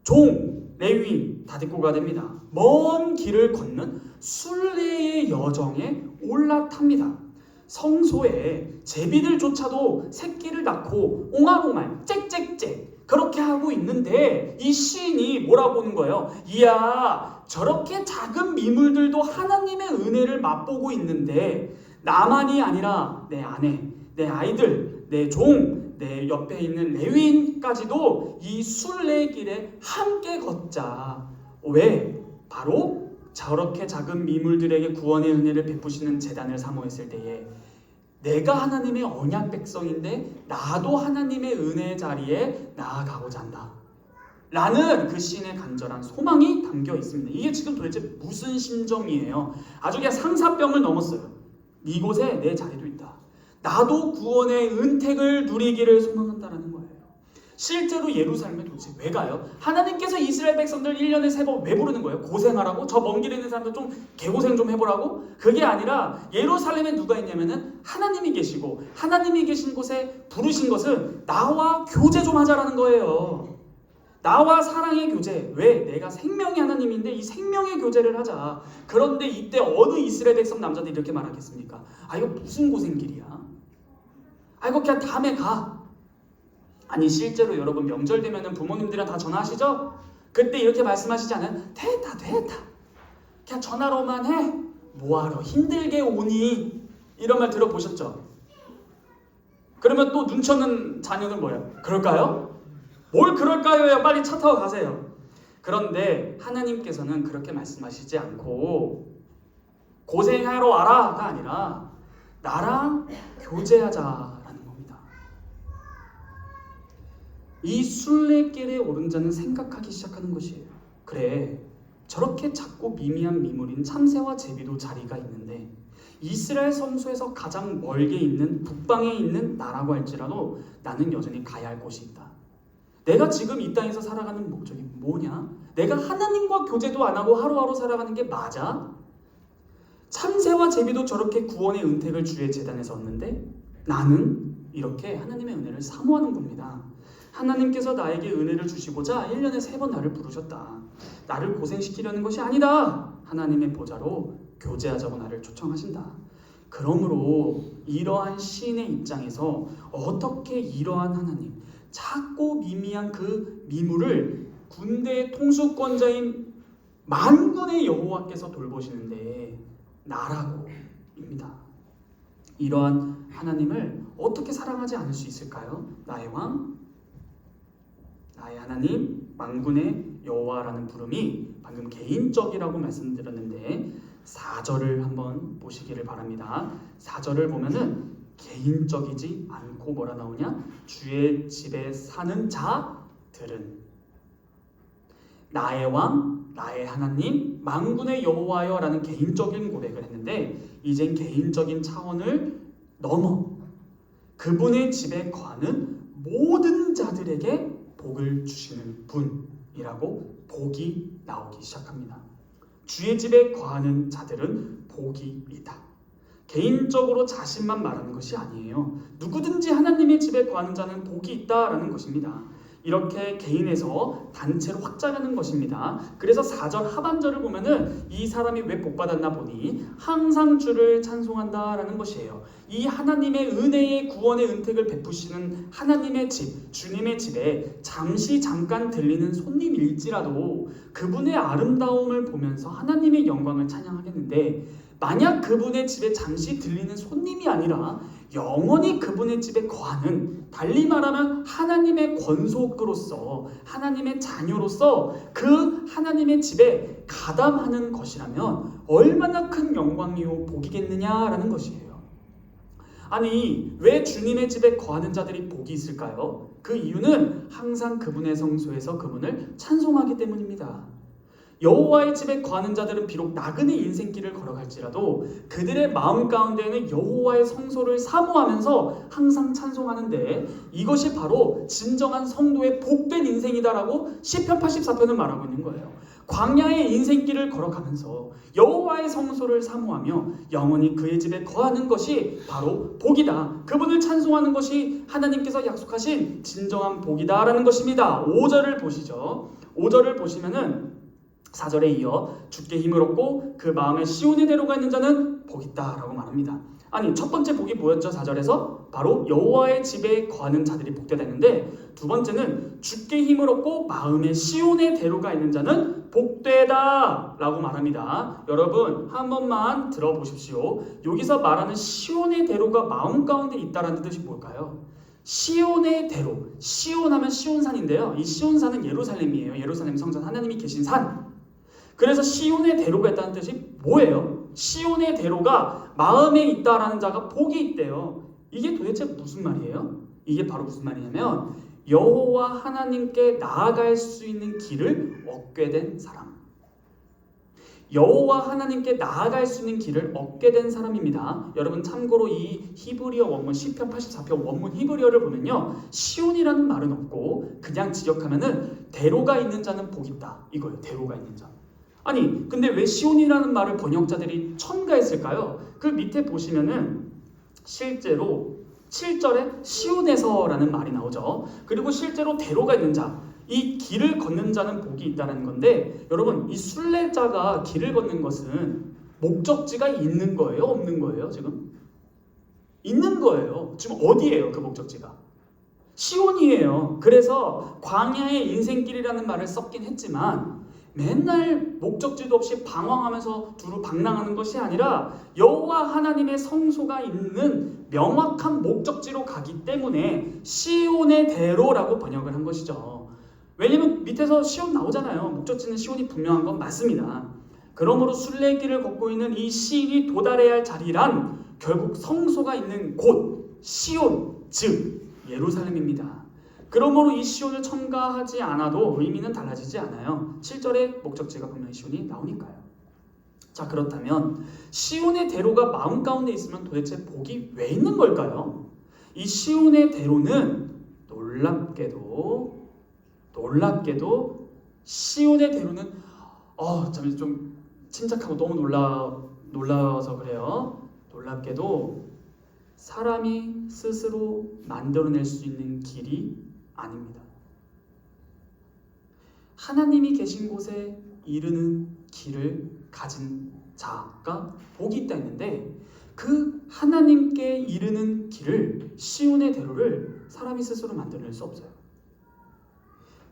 종, 레위인 다 데리고 가야 됩니다. 먼 길을 걷는 순례의 여정에 올라탑니다. 성소에 제비들조차도 새끼를 낳고 옹알옹알 짹짹짹 그렇게 하고 있는데 이 시인이 뭐라고 하는 거예요? 이야, 저렇게 작은 미물들도 하나님의 은혜를 맛보고 있는데 나만이 아니라 내 아내, 내 아이들, 내 종, 내 옆에 있는 레위인까지도 이 순례길에 함께 걷자. 왜? 바로 저렇게 작은 미물들에게 구원의 은혜를 베푸시는 제단을 사모했을 때에 내가 하나님의 언약 백성인데 나도 하나님의 은혜의 자리에 나아가고자 한다 라는 그 시인의 간절한 소망이 담겨 있습니다. 이게 지금 도대체 무슨 심정이에요? 아주 그냥 상사병을 넘었어요. 이곳에 내 자리도 있다. 나도 구원의 은택을 누리기를 소망한다라는 거예요. 실제로 예루살렘에 도대체 왜 가요? 하나님께서 이스라엘 백성들 1년에 3번 왜 부르는 거예요? 고생하라고? 저 먼 길에 있는 사람들 좀 개고생 좀 해보라고? 그게 아니라 예루살렘에 누가 있냐면은 하나님이 계시고 하나님이 계신 곳에 부르신 것은 나와 교제 좀 하자라는 거예요. 나와 사랑의 교제. 왜? 내가 생명의 하나님인데 이 생명의 교제를 하자. 그런데 이때 어느 이스라엘 백성 남자들이 이렇게 말하겠습니까? 아, 이거 무슨 고생길이야? 아, 이거 그냥 다음에 가. 아니 실제로 여러분 명절 되면은 부모님들이랑 다 전화하시죠? 그때 이렇게 말씀하시지 않아요? 됐다 그냥 전화로만 해. 뭐하러 힘들게 오니? 이런 말 들어보셨죠? 그러면 또 눈치 없는 자녀는 뭐예요? 그럴까요? 뭘 그럴까요? 빨리 차 타고 가세요. 그런데 하나님께서는 그렇게 말씀하시지 않고 고생하러 와라가 아니라 나랑 교제하자. 이 순례길에 오른 자는 생각하기 시작하는 것이에요. 그래, 저렇게 작고 미미한 미물인 참새와 제비도 자리가 있는데 이스라엘 성소에서 가장 멀게 있는 북방에 있는 나라고 할지라도 나는 여전히 가야 할 곳이 있다. 내가 지금 이 땅에서 살아가는 목적이 뭐냐? 내가 하나님과 교제도 안 하고 하루하루 살아가는 게 맞아? 참새와 제비도 저렇게 구원의 은택을 주의 제단에서 얻는데 나는 이렇게 하나님의 은혜를 사모하는 겁니다. 하나님께서 나에게 은혜를 주시고자 1년에 3번 나를 부르셨다. 나를 고생시키려는 것이 아니다. 하나님의 보좌로 교제하자고 나를 초청하신다. 그러므로 이러한 시인의 입장에서 어떻게 이러한 하나님, 작고 미미한 그 미물을 군대의 통수권자인 만군의 여호와께서 돌보시는데 나라고입니다. 이러한 하나님을 어떻게 사랑하지 않을 수 있을까요? 나의 왕, 나의 하나님, 만군의 여호와라는 부름이 방금 개인적이라고 말씀드렸는데 4절을 한번 보시기를 바랍니다. 4절을 보면은 개인적이지 않고 뭐라 나오냐? 주의 집에 사는 자들은 나의 왕, 나의 하나님, 만군의 여호와여 라는 개인적인 고백을 했는데 이젠 개인적인 차원을 넘어 그분의 집에 거하는 모든 자들에게 복을 주시는 분이라고 복이 나오기 시작합니다. 주의 집에 거하는 자들은 복이 있다. 개인적으로 자신만 말하는 것이 아니에요. 누구든지 하나님의 집에 거하는 자는 복이 있다라는 것입니다. 이렇게 개인에서 단체로 확장하는 것입니다. 그래서 4절 하반절을 보면은 이 사람이 왜 복받았나 보니 항상 주를 찬송한다라는 것이에요. 이 하나님의 은혜의 구원의 은택을 베푸시는 하나님의 집, 주님의 집에 잠깐 들리는 손님일지라도 그분의 아름다움을 보면서 하나님의 영광을 찬양하겠는데 만약 그분의 집에 잠시 들리는 손님이 아니라 영원히 그분의 집에 거하는, 달리 말하면 하나님의 권속으로서 하나님의 자녀로서 그 하나님의 집에 가담하는 것이라면 얼마나 큰 영광이요 복이겠느냐라는 것이에요. 아니 왜 주님의 집에 거하는 자들이 복이 있을까요? 그 이유는 항상 그분의 성소에서 그분을 찬송하기 때문입니다. 여호와의 집에 거하는 자들은 비록 나그네 인생길을 걸어갈지라도 그들의 마음 가운데에는 여호와의 성소를 사모하면서 항상 찬송하는데 이것이 바로 진정한 성도의 복된 인생이다라고 시편 84편은 말하고 있는 거예요. 광야의 인생길을 걸어가면서 여호와의 성소를 사모하며 영원히 그의 집에 거하는 것이 바로 복이다. 그분을 찬송하는 것이 하나님께서 약속하신 진정한 복이다라는 것입니다. 5절을 보시죠. 5절을 보시면은 4절에 이어 주께 힘을 얻고 그 마음에 시온의 대로가 있는 자는 복이 있다라고 말합니다. 아니 첫 번째 복이 뭐였죠? 4절에서 바로 여호와의 집에 거하는 자들이 복되다 했는데 두 번째는 주께 힘을 얻고 마음에 시온의 대로가 있는 자는 복되다 라고 말합니다. 여러분 한 번만 들어보십시오. 여기서 말하는 시온의 대로가 마음 가운데 있다라는 뜻이 뭘까요? 시온의 대로, 시온하면 시온산인데요. 이 시온산은 예루살렘이에요. 예루살렘 성전, 하나님이 계신 산. 그래서 시온의 대로가 있다는 뜻이 뭐예요? 시온의 대로가 마음에 있다라는 자가 복이 있대요. 이게 도대체 무슨 말이에요? 이게 바로 무슨 말이냐면 여호와 하나님께 나아갈 수 있는 길을 얻게 된 사람. 여호와 하나님께 나아갈 수 있는 길을 얻게 된 사람입니다. 여러분 참고로 이 히브리어 원문 시편 84편 원문 히브리어를 보면요. 시온이라는 말은 없고 그냥 지역하면은 대로가 있는 자는 복이 있다. 이거예요. 대로가 있는 자. 아니 근데 왜 시온이라는 말을 번역자들이 첨가했을까요? 그 밑에 보시면은 실제로 7절에 시온에서라는 말이 나오죠. 그리고 실제로 대로가 있는 자, 이 길을 걷는 자는 복이 있다는 건데 여러분 이 순례자가 길을 걷는 것은 목적지가 있는 거예요? 없는 거예요? 지금? 있는 거예요. 지금 어디예요? 그 목적지가? 시온이에요. 그래서 광야의 인생길이라는 말을 썼긴 했지만 맨날 목적지도 없이 방황하면서 두루 방랑하는 것이 아니라 여호와 하나님의 성소가 있는 명확한 목적지로 가기 때문에 시온의 대로라고 번역을 한 것이죠. 왜냐면 밑에서 시온 나오잖아요. 목적지는 시온이 분명한 건 맞습니다. 그러므로 순례길을 걷고 있는 이 시인이 도달해야 할 자리란 결국 성소가 있는 곳 시온, 즉 예루살렘입니다. 그러므로 이 시온을 첨가하지 않아도 의미는 달라지지 않아요. 7절에 목적지가 분명히 시온이 나오니까요. 자 그렇다면 시온의 대로가 마음 가운데 있으면 도대체 복이 왜 있는 걸까요? 이 시온의 대로는 놀랍게도 시온의 대로는 좀 침착하고 너무 놀라워서 그래요. 놀랍게도 사람이 스스로 만들어낼 수 있는 길이 아닙니다. 하나님이 계신 곳에 이르는 길을 가진 자가 복이 있다 했는데 그 하나님께 이르는 길을 시온의 대로를 사람이 스스로 만들어낼 수 없어요.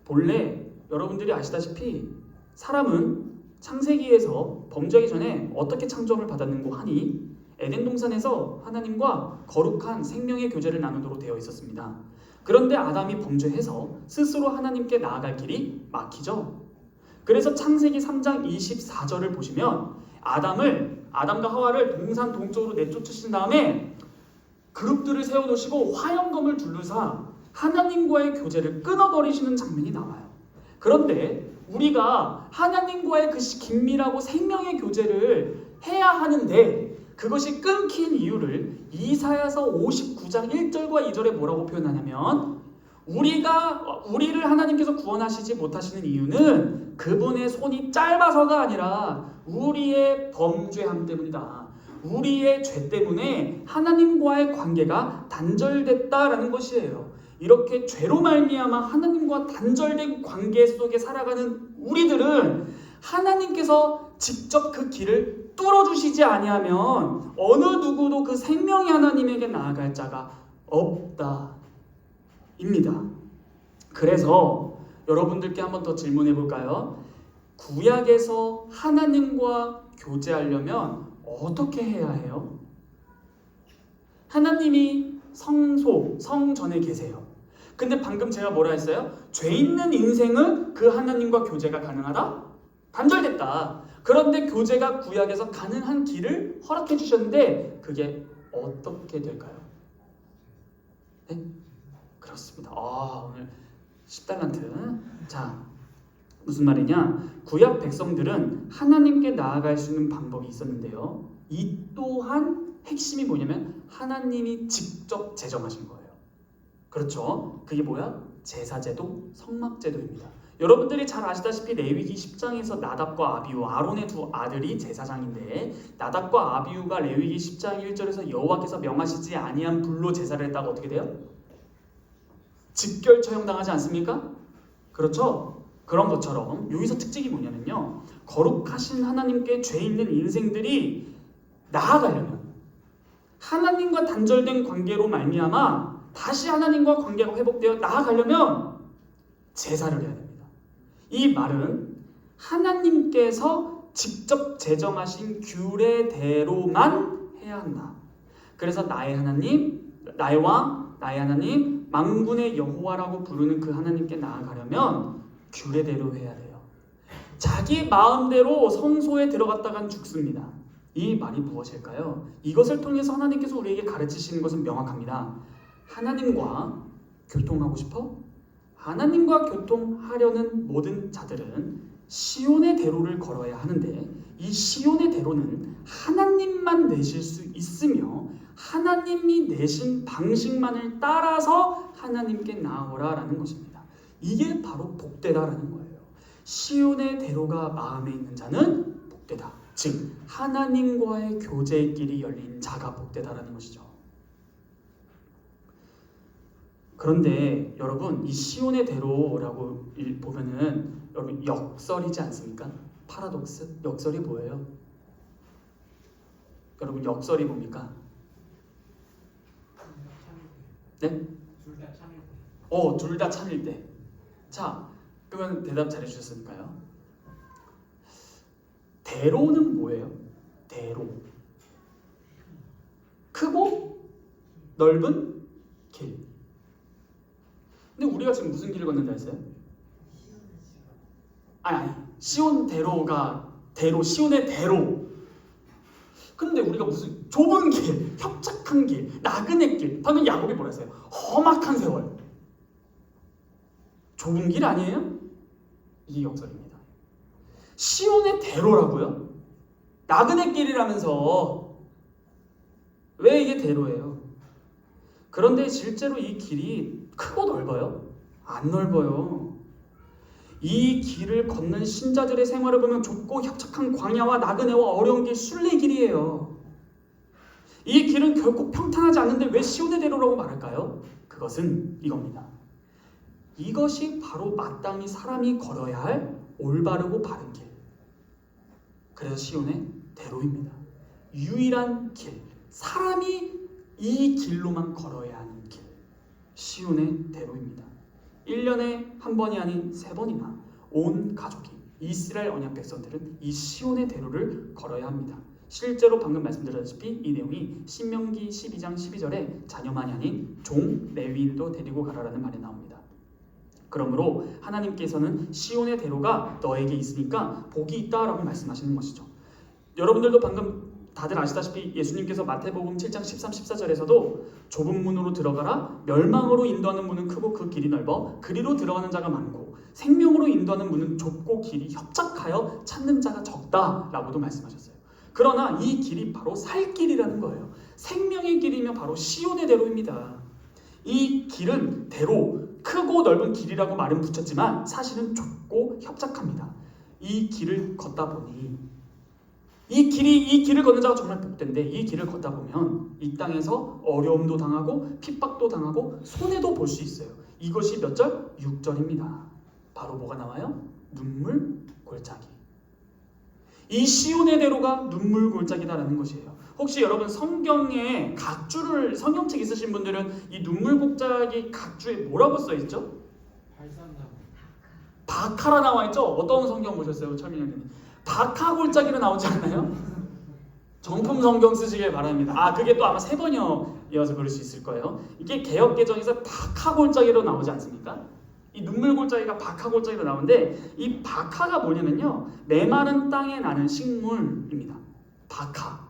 본래 여러분들이 아시다시피 사람은 창세기에서 범죄하기 전에 어떻게 창조함을 받았는고 하니 에덴 동산에서 하나님과 거룩한 생명의 교제를 나누도록 되어 있었습니다. 그런데 아담이 범죄해서 스스로 하나님께 나아갈 길이 막히죠. 그래서 창세기 3장 24절을 보시면 아담과 하와를 동산 동쪽으로 내쫓으신 다음에 그룹들을 세워놓으시고 화영검을 둘러사 하나님과의 교제를 끊어버리시는 장면이 나와요. 그런데 우리가 하나님과의 그 긴밀하고 생명의 교제를 해야 하는데 그것이 끊긴 이유를 이사야서 59장 1절과 2절에 뭐라고 표현하냐면 우리를 하나님께서 구원하시지 못하시는 이유는 그분의 손이 짧아서가 아니라 우리의 범죄함 때문이다. 우리의 죄 때문에 하나님과의 관계가 단절됐다라는 것이에요. 이렇게 죄로 말미암아 하나님과 단절된 관계 속에 살아가는 우리들은 하나님께서 직접 그 길을 뚫어주시지 아니하면 어느 누구도 그 생명의 하나님에게 나아갈 자가 없다 입니다. 그래서 여러분들께 한번 더 질문해 볼까요? 구약에서 하나님과 교제하려면 어떻게 해야 해요? 하나님이 성전에 계세요. 근데 방금 제가 뭐라 했어요? 죄 있는 인생은 그 하나님과 교제가 가능하다? 단절됐다. 그런데 교제가 구약에서 가능한 길을 허락해 주셨는데 그게 어떻게 될까요? 네? 그렇습니다. 오늘 10달란트. 자, 무슨 말이냐? 구약 백성들은 하나님께 나아갈 수 있는 방법이 있었는데요. 이 또한 핵심이 뭐냐면 하나님이 직접 제정하신 거예요. 그렇죠? 그게 뭐야? 제사제도, 성막제도입니다. 여러분들이 잘 아시다시피 레위기 10장에서 나답과 아비후, 아론의 두 아들이 제사장인데 나답과 아비후가 레위기 10장 1절에서 여호와께서 명하시지 아니한 불로 제사를 했다가 어떻게 돼요? 직결 처형당하지 않습니까? 그렇죠? 그런 것처럼 여기서 특징이 뭐냐면요. 거룩하신 하나님께 죄 있는 인생들이 나아가려면 하나님과 단절된 관계로 말미암아 다시 하나님과 관계가 회복되어 나아가려면 제사를 해야 됩니다. 이 말은 하나님께서 직접 제정하신 규례대로만 해야 한다. 그래서 나의 하나님, 나의 왕, 나의 하나님, 만군의 여호와라고 부르는 그 하나님께 나아가려면 규례대로 해야 돼요. 자기 마음대로 성소에 들어갔다간 죽습니다. 이 말이 무엇일까요? 이것을 통해서 하나님께서 우리에게 가르치시는 것은 명확합니다. 하나님과 교통하고 싶어? 하나님과 교통하려는 모든 자들은 시온의 대로를 걸어야 하는데 이 시온의 대로는 하나님만 내실 수 있으며 하나님이 내신 방식만을 따라서 하나님께 나아오라라는 것입니다. 이게 바로 복되다라는 거예요. 시온의 대로가 마음에 있는 자는 복되다. 즉 하나님과의 교제의 길이 열린 자가 복되다라는 것이죠. 그런데 여러분 이 시온의 대로라고 보면은 여러분 역설이지 않습니까? 파라독스? 역설이 뭐예요? 여러분 역설이 뭡니까? 네? 둘 다 참일 때. 자, 그러면 대답 잘해주셨으니까요. 대로는 뭐예요? 대로. 크고 넓은 길. 근데 우리가 지금 무슨 길을 걷는다 했어요? 아니 시온 대로가 대로, 시온의 대로. 근데 우리가 무슨 좁은 길, 협착한 길, 나그네 길. 방금 야곱이 뭐라 했어요? 험악한 세월. 좁은 길 아니에요? 이게 역설입니다. 시온의 대로라고요? 나그네 길이라면서. 왜 이게 대로예요? 그런데 실제로 이 길이 크고 넓어요? 안 넓어요. 이 길을 걷는 신자들의 생활을 보면 좁고 협착한 광야와 나그네와 어려운 길, 순례길이에요. 이 길은 결코 평탄하지 않는데 왜 시온의 대로라고 말할까요? 그것은 이겁니다. 이것이 바로 마땅히 사람이 걸어야 할 올바르고 바른 길. 그래서 시온의 대로입니다. 유일한 길, 사람이 이 길로만 걸어야 하는 길, 시온의 대로입니다. 1년에 한 번이 아닌 3번이나 온 가족이, 이스라엘 언약 백성들은 이 시온의 대로를 걸어야 합니다. 실제로 방금 말씀드렸다시피 이 내용이 신명기 12장 12절에 자녀만이 아닌 종 레위인도 데리고 가라라는 말이 나옵니다. 그러므로 하나님께서는 시온의 대로가 너에게 있으니까 복이 있다라고 말씀하시는 것이죠. 여러분들도 방금 다들 아시다시피 예수님께서 마태복음 7장 13, 14절에서도 좁은 문으로 들어가라, 멸망으로 인도하는 문은 크고 그 길이 넓어 그리로 들어가는 자가 많고 생명으로 인도하는 문은 좁고 길이 협착하여 찾는 자가 적다라고도 말씀하셨어요. 그러나 이 길이 바로 살 길이라는 거예요. 생명의 길이며 바로 시온의 대로입니다. 이 길은 대로, 크고 넓은 길이라고 말은 붙였지만 사실은 좁고 협착합니다. 이 길을 걷다 보니 이 길을 걷는 자가 정말 복된데, 이 길을 걷다 보면 이 땅에서 어려움도 당하고 핍박도 당하고 손해도 볼 수 있어요. 이것이 몇 절? 6절입니다. 바로 뭐가 나와요? 눈물 골짜기. 이 시온의 대로가 눈물 골짜기다라는 것이에요. 혹시 여러분 성경에 각주를, 성경책 있으신 분들은 이 눈물 골짜기 각주에 뭐라고 써있죠? 발산나무. 바카라 나와있죠? 어떤 성경 보셨어요? 철민형님? 바카 골짜기로 나오지 않나요? 정품 성경 쓰시길 바랍니다. 그게 또 아마 3번이어서 그럴 수 있을 거예요. 이게 개역개정에서 바카 골짜기로 나오지 않습니까? 이 눈물 골짜기가 바카 골짜기로 나오는데, 이 바카가 뭐냐면요, 메마른 땅에 나는 식물입니다. 바카.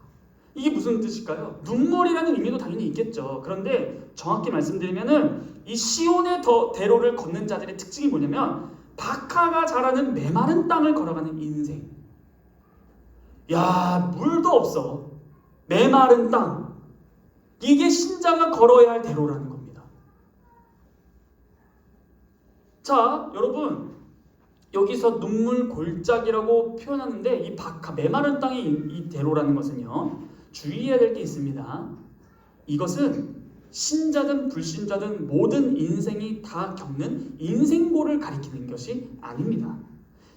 이게 무슨 뜻일까요? 눈물이라는 의미도 당연히 있겠죠. 그런데 정확히 말씀드리면은 이 시온의 대로를 걷는 자들의 특징이 뭐냐면 바카가 자라는 메마른 땅을 걸어가는 인생. 야, 물도 없어. 메마른 땅. 이게 신자가 걸어야 할 대로라는 겁니다. 자, 여러분, 여기서 눈물 골짜기라고 표현하는데 이 바카, 메마른 땅이 이 대로라는 것은요, 주의해야 될 게 있습니다. 이것은 신자든 불신자든 모든 인생이 다 겪는 인생고를 가리키는 것이 아닙니다.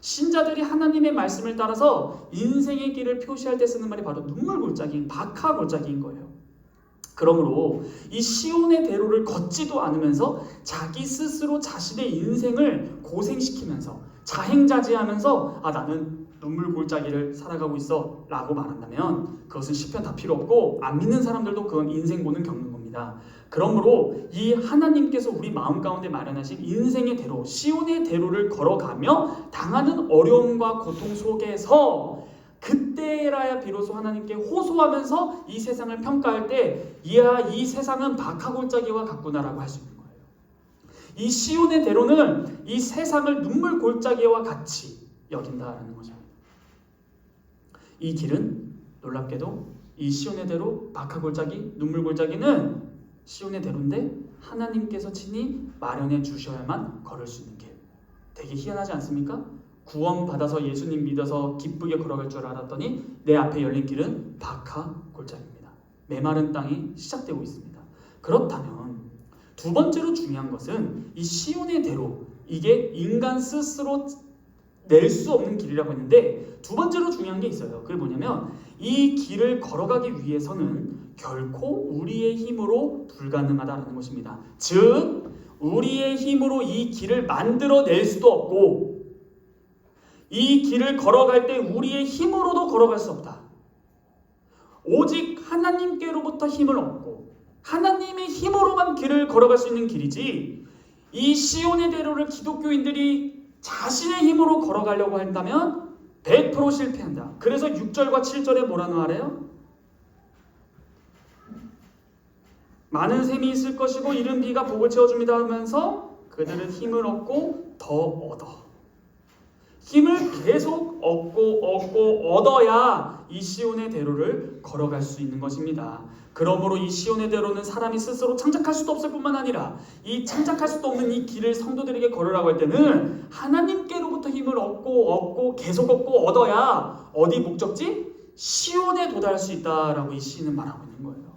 신자들이 하나님의 말씀을 따라서 인생의 길을 표시할 때 쓰는 말이 바로 눈물 골짜기인 바카 골짜기인 거예요. 그러므로 이 시온의 대로를 걷지도 않으면서 자기 스스로 자신의 인생을 고생시키면서 자행자지하면서 나는 눈물 골짜기를 살아가고 있어 라고 말한다면 그것은 시편 다 필요 없고 안 믿는 사람들도 그건 인생고는 겪는 겁니다. 그러므로 이 하나님께서 우리 마음 가운데 마련하신 인생의 대로, 시온의 대로를 걸어가며 당하는 어려움과 고통 속에서 그때라야 비로소 하나님께 호소하면서 이 세상을 평가할 때 이 세상은 바카 골짜기와 같구나라고 할 수 있는 거예요. 이 시온의 대로는 이 세상을 눈물 골짜기와 같이 여긴다라는 것입니다. 이 길은 놀랍게도 이 시온의 대로, 바카 골짜기, 눈물 골짜기는 시온의 대로인데 하나님께서 친히 마련해 주셔야만 걸을 수 있는 길. 되게 희한하지 않습니까? 구원 받아서 예수님 믿어서 기쁘게 걸어갈 줄 알았더니 내 앞에 열린 길은 바카 골짜기입니다. 메마른 땅이 시작되고 있습니다. 그렇다면 두 번째로 중요한 것은 이 시온의 대로, 이게 인간 스스로 낼 수 없는 길이라고 했는데 두 번째로 중요한 게 있어요. 그게 뭐냐면 이 길을 걸어가기 위해서는 결코 우리의 힘으로 불가능하다는 것입니다. 즉 우리의 힘으로 이 길을 만들어낼 수도 없고 이 길을 걸어갈 때 우리의 힘으로도 걸어갈 수 없다. 오직 하나님께로부터 힘을 얻고 하나님의 힘으로만 길을 걸어갈 수 있는 길이지, 이 시온의 대로를 기독교인들이 자신의 힘으로 걸어가려고 한다면 100% 실패한다. 그래서 6절과 7절에 뭐라고 하래요? 많은 샘이 있을 것이고 이른 비가 복을 채워줍니다 하면서 그들은 힘을 얻고 더 얻어. 힘을 계속 얻고 얻어야 이 시온의 대로를 걸어갈 수 있는 것입니다. 그러므로 이 시온의 대로는 사람이 스스로 창작할 수도 없을 뿐만 아니라 이 창작할 수도 없는 이 길을 성도들에게 걸으라고 할 때는 하나님께로부터 힘을 얻고 계속 얻고 얻어야 어디 목적지? 시온에 도달할 수 있다라고 이 시인은 말하고 있는 거예요.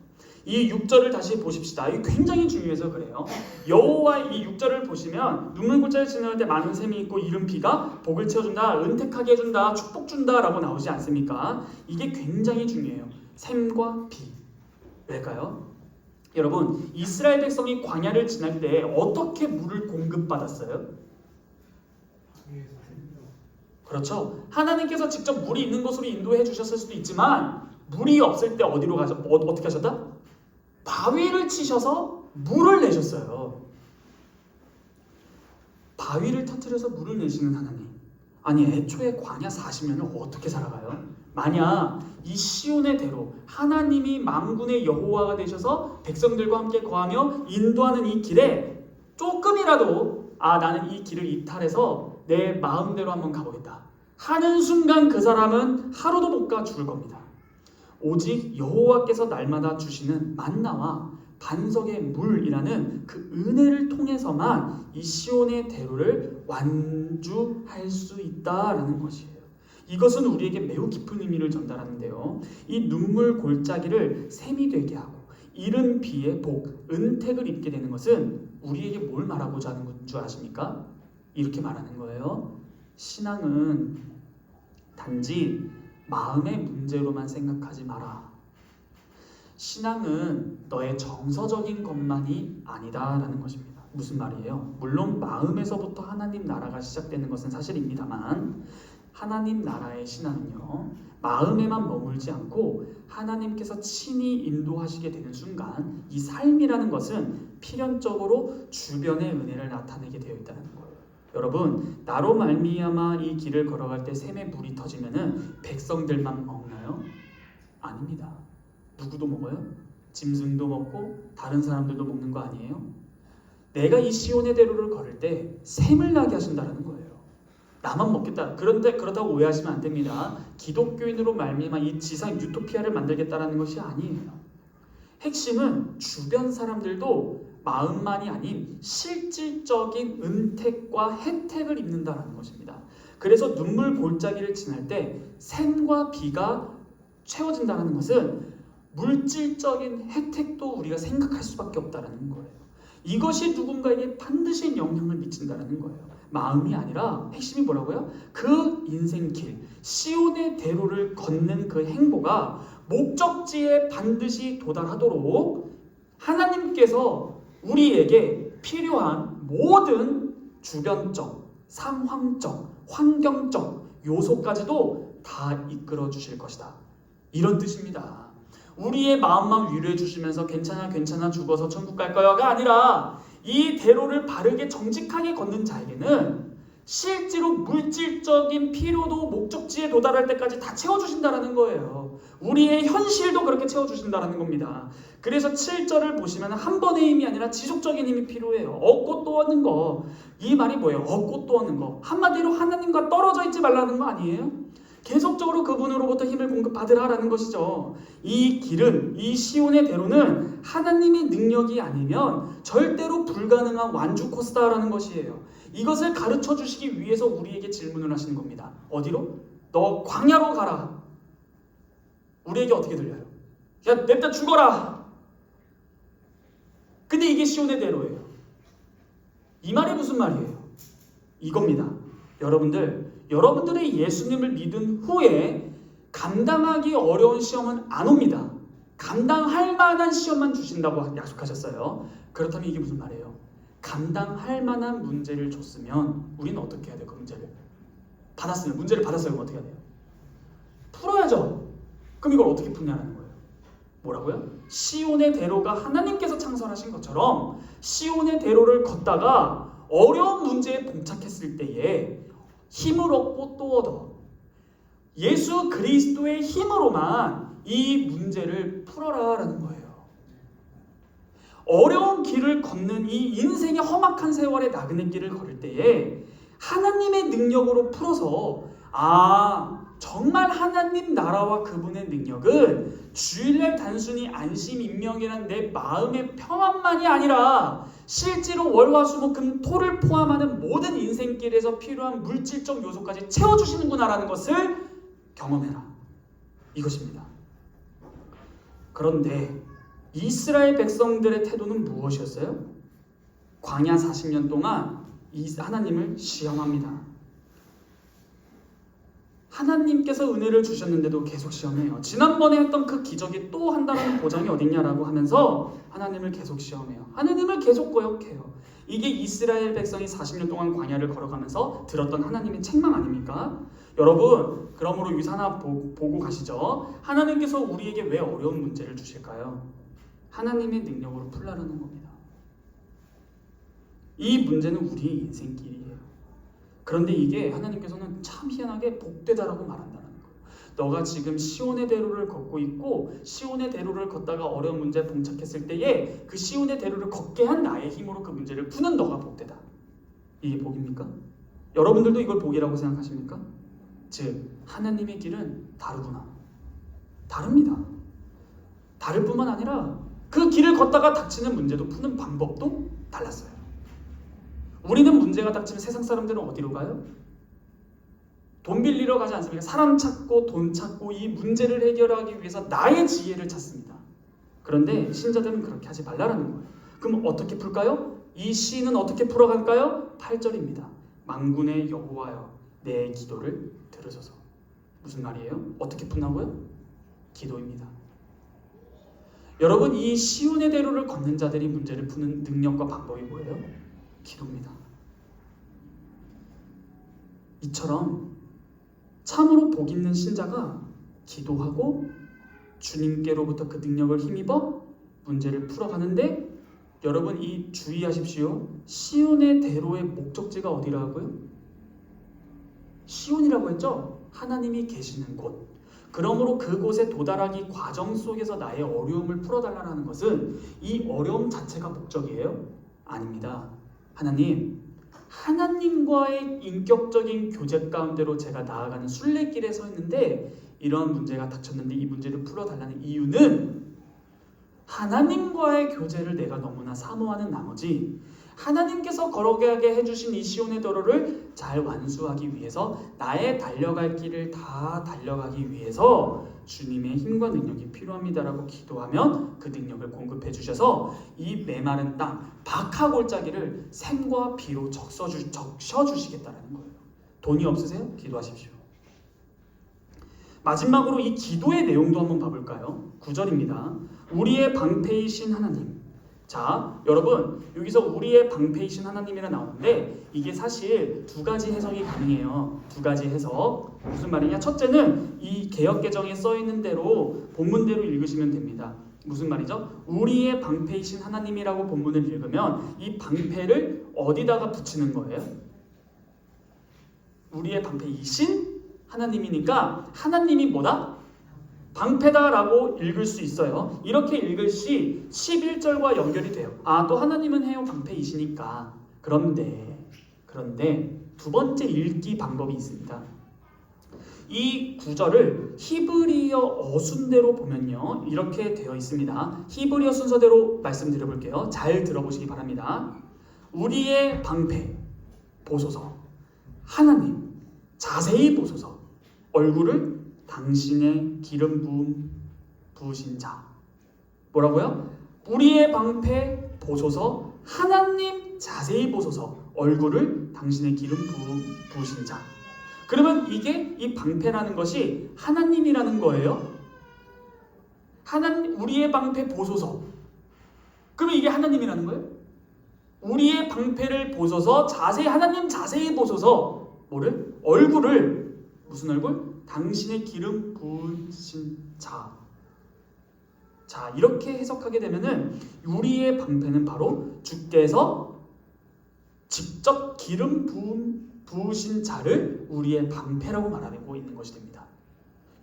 이 6절을 다시 보십시다. 이게 굉장히 중요해서 그래요. 여호와 이 6절을 보시면 눈물골짜기 지나갈 때 많은 샘이 있고 이른 비가 복을 채워준다, 은택하게 해준다, 축복 준다라고 나오지 않습니까? 이게 굉장히 중요해요. 샘과 비. 왜일까요? 여러분, 이스라엘 백성이 광야를 지날 때 어떻게 물을 공급받았어요? 위에서 샘으로. 그렇죠. 하나님께서 직접 물이 있는 곳으로 인도해 주셨을 수도 있지만 물이 없을 때 어디로 가서 어떻게 하셨다? 바위를 치셔서 물을 내셨어요. 바위를 터뜨려서 물을 내시는 하나님. 아니 애초에 광야 40년을 어떻게 살아가요? 만약 이 시온의 대로 하나님이 만군의 여호와가 되셔서 백성들과 함께 거하며 인도하는 이 길에 조금이라도 나는 이 길을 이탈해서 내 마음대로 한번 가보겠다 하는 순간 그 사람은 하루도 못 가 죽을 겁니다. 오직 여호와께서 날마다 주시는 만나와 반석의 물이라는 그 은혜를 통해서만 이 시온의 대로를 완주할 수 있다라는 것이에요. 이것은 우리에게 매우 깊은 의미를 전달하는데요. 이 눈물 골짜기를 샘이 되게 하고 이른 비의 복, 은택을 입게 되는 것은 우리에게 뭘 말하고자 하는 줄 아십니까? 이렇게 말하는 거예요. 신앙은 단지 마음의 문제로만 생각하지 마라. 신앙은 너의 정서적인 것만이 아니다라는 것입니다. 무슨 말이에요? 물론 마음에서부터 하나님 나라가 시작되는 것은 사실입니다만 하나님 나라의 신앙은요, 마음에만 머물지 않고 하나님께서 친히 인도하시게 되는 순간 이 삶이라는 것은 필연적으로 주변의 은혜를 나타내게 되어 있다는 거예요. 여러분, 나로 말미암아 이 길을 걸어갈 때 샘에 물이 터지면은 백성들만 먹나요? 아닙니다. 누구도 먹어요? 짐승도 먹고 다른 사람들도 먹는 거 아니에요? 내가 이 시온의 대로를 걸을 때 샘을 나게 하신다는 거예요. 나만 먹겠다. 그런데 그렇다고 오해하시면 안 됩니다. 기독교인으로 말미암아 이 지상 유토피아를 만들겠다라는 것이 아니에요. 핵심은 주변 사람들도 마음만이 아닌 실질적인 은택과 혜택을 입는다는 것입니다. 그래서 눈물 골짜기를 지날 때 샘과 비가 채워진다는 것은 물질적인 혜택도 우리가 생각할 수밖에 없다는 거예요. 이것이 누군가에게 반드시 영향을 미친다는 거예요. 마음이 아니라 핵심이 뭐라고요? 그 인생길, 시온의 대로를 걷는 그 행보가 목적지에 반드시 도달하도록 하나님께서 우리에게 필요한 모든 주변적, 상황적, 환경적 요소까지도 다 이끌어 주실 것이다. 이런 뜻입니다. 우리의 마음만 위로해 주시면서 괜찮아 죽어서 천국 갈 거야가 아니라 이 대로를 바르게 정직하게 걷는 자에게는 실제로 물질적인 필요도 목적지에 도달할 때까지 다 채워주신다는 거예요. 우리의 현실도 그렇게 채워주신다는 겁니다. 그래서 7절을 보시면 한 번의 힘이 아니라 지속적인 힘이 필요해요. 얻고 또 얻는 거. 이 말이 뭐예요? 얻고 또 얻는 거. 한마디로 하나님과 떨어져 있지 말라는 거 아니에요? 계속적으로 그분으로부터 힘을 공급받으라라는 것이죠. 이 길은, 이 시온의 대로는 하나님의 능력이 아니면 절대로 불가능한 완주 코스다라는 것이에요. 이것을 가르쳐 주시기 위해서 우리에게 질문을 하시는 겁니다. 어디로? 너 광야로 가라. 우리에게 어떻게 들려요? 야, 냅다 죽어라. 근데 이게 시온의 대로예요. 이 말이 무슨 말이에요? 이겁니다. 여러분들의 예수님을 믿은 후에 감당하기 어려운 시험은 안 옵니다. 감당할 만한 시험만 주신다고 약속하셨어요. 그렇다면 이게 무슨 말이에요? 감당할 만한 문제를 줬으면 우리는 어떻게 해야 돼요? 그 문제를 받았으면 어떻게 해야 돼요? 풀어야죠. 그럼 이걸 어떻게 푸냐는 거예요. 뭐라고요? 시온의 대로가 하나님께서 창설하신 것처럼 시온의 대로를 걷다가 어려운 문제에 봉착했을 때에 힘을 얻고 또 얻어. 예수 그리스도의 힘으로만 이 문제를 풀어라라는 거예요. 어려운 길을 걷는 이 인생의 험악한 세월의 나그네 길을 걸을 때에 하나님의 능력으로 풀어서 정말 하나님 나라와 그분의 능력은 주일날 단순히 안심 임명이란 내 마음의 평안만이 아니라 실제로 월화수목금 토를 포함하는 모든 인생길에서 필요한 물질적 요소까지 채워주시는구나라는 것을 경험해라. 이것입니다. 그런데 이스라엘 백성들의 태도는 무엇이었어요? 광야 40년 동안 이 하나님을 시험합니다. 하나님께서 은혜를 주셨는데도 계속 시험해요. 지난번에 했던 그 기적이 또 한다는 보장이 어딨냐라고 하면서 하나님을 계속 시험해요. 하나님을 계속 거역해요. 이게 이스라엘 백성이 40년 동안 광야를 걸어가면서 들었던 하나님의 책망 아닙니까? 여러분, 그러므로 여기서 하나 보고 가시죠. 하나님께서 우리에게 왜 어려운 문제를 주실까요? 하나님의 능력으로 풀라는 겁니다. 이 문제는 우리의 인생길이에요. 그런데 이게 하나님께서는 참 희한하게 복되다라고 말한다는 거예요. 너가 지금 시온의 대로를 걷고 있고 시온의 대로를 걷다가 어려운 문제에 봉착했을 때에 그 시온의 대로를 걷게 한 나의 힘으로 그 문제를 푸는 너가 복되다. 이게 복입니까? 여러분들도 이걸 복이라고 생각하십니까? 즉 하나님의 길은 다르구나. 다릅니다. 다를 뿐만 아니라 그 길을 걷다가 닥치는 문제도 푸는 방법도 달랐어요. 우리는 문제가 닥치면 세상 사람들은 어디로 가요? 돈 빌리러 가지 않습니까? 사람 찾고 돈 찾고 이 문제를 해결하기 위해서 나의 지혜를 찾습니다. 그런데 신자들은 그렇게 하지 말라는 거예요. 그럼 어떻게 풀까요? 이 시인은 어떻게 풀어갈까요? 8절입니다. 만군의 여호와여 내 기도를 들으소서. 무슨 말이에요? 어떻게 푼다고요? 기도입니다. 여러분, 이 시온의 대로를 걷는 자들이 문제를 푸는 능력과 방법이 뭐예요? 기도입니다. 이처럼 참으로 복 있는 신자가 기도하고 주님께로부터 그 능력을 힘입어 문제를 풀어가는데, 여러분 이 주의하십시오. 시온의 대로의 목적지가 어디라고요? 시온이라고 했죠? 하나님이 계시는 곳. 그러므로 그곳에 도달하기 과정 속에서 나의 어려움을 풀어달라는 것은 이 어려움 자체가 목적이에요? 아닙니다. 하나님과의 인격적인 교제 가운데로 제가 나아가는 순례길에 서 있는데 이런 문제가 닥쳤는데 이 문제를 풀어달라는 이유는 하나님과의 교제를 내가 너무나 사모하는 나머지 하나님께서 걸어가게 해주신 이 시온의 도로를 잘 완수하기 위해서 나의 달려갈 길을 다 달려가기 위해서 주님의 힘과 능력이 필요합니다라고 기도하면 그 능력을 공급해 주셔서 이 메마른 땅 박하골짜기를 샘과 비로 적셔주시겠다는 거예요. 돈이 없으세요? 기도하십시오. 마지막으로 이 기도의 내용도 한번 봐볼까요? 9절입니다. 우리의 방패이신 하나님. 자, 여러분 여기서 우리의 방패이신 하나님이라 나오는데 이게 사실 두 가지 해석이 가능해요. 두 가지 해석. 무슨 말이냐? 첫째는 이 개역개정에 써있는 대로 본문대로 읽으시면 됩니다. 무슨 말이죠? 우리의 방패이신 하나님이라고 본문을 읽으면 이 방패를 어디다가 붙이는 거예요? 우리의 방패이신 하나님이니까 하나님이 뭐다? 방패다라고 읽을 수 있어요. 이렇게 읽을 시 11절과 연결이 돼요. 아, 또 하나님은 해요 방패이시니까. 그런데 두 번째 읽기 방법이 있습니다. 이 구절을 히브리어 어순대로 보면요 이렇게 되어 있습니다. 히브리어 순서대로 말씀드려볼게요. 잘 들어보시기 바랍니다. 우리의 방패 보소서. 하나님 자세히 보소서. 얼굴을 당신의 기름 부으신 자. 뭐라고요? 우리의 방패 보소서. 하나님 자세히 보소서. 얼굴을 당신의 기름 부으신 자. 그러면 이게 이 방패라는 것이 하나님이라는 거예요. 하나님 우리의 방패 보소서. 그러면 이게 하나님이라는 거예요? 우리의 방패를 보소서. 자세히 하나님 자세히 보소서. 뭐를? 얼굴을. 무슨 얼굴? 당신의 기름 부으신 자. 자, 이렇게 해석하게 되면은 우리의 방패는 바로 주께서 직접 기름 부으신 자를 우리의 방패라고 말하고 있는 것이 됩니다.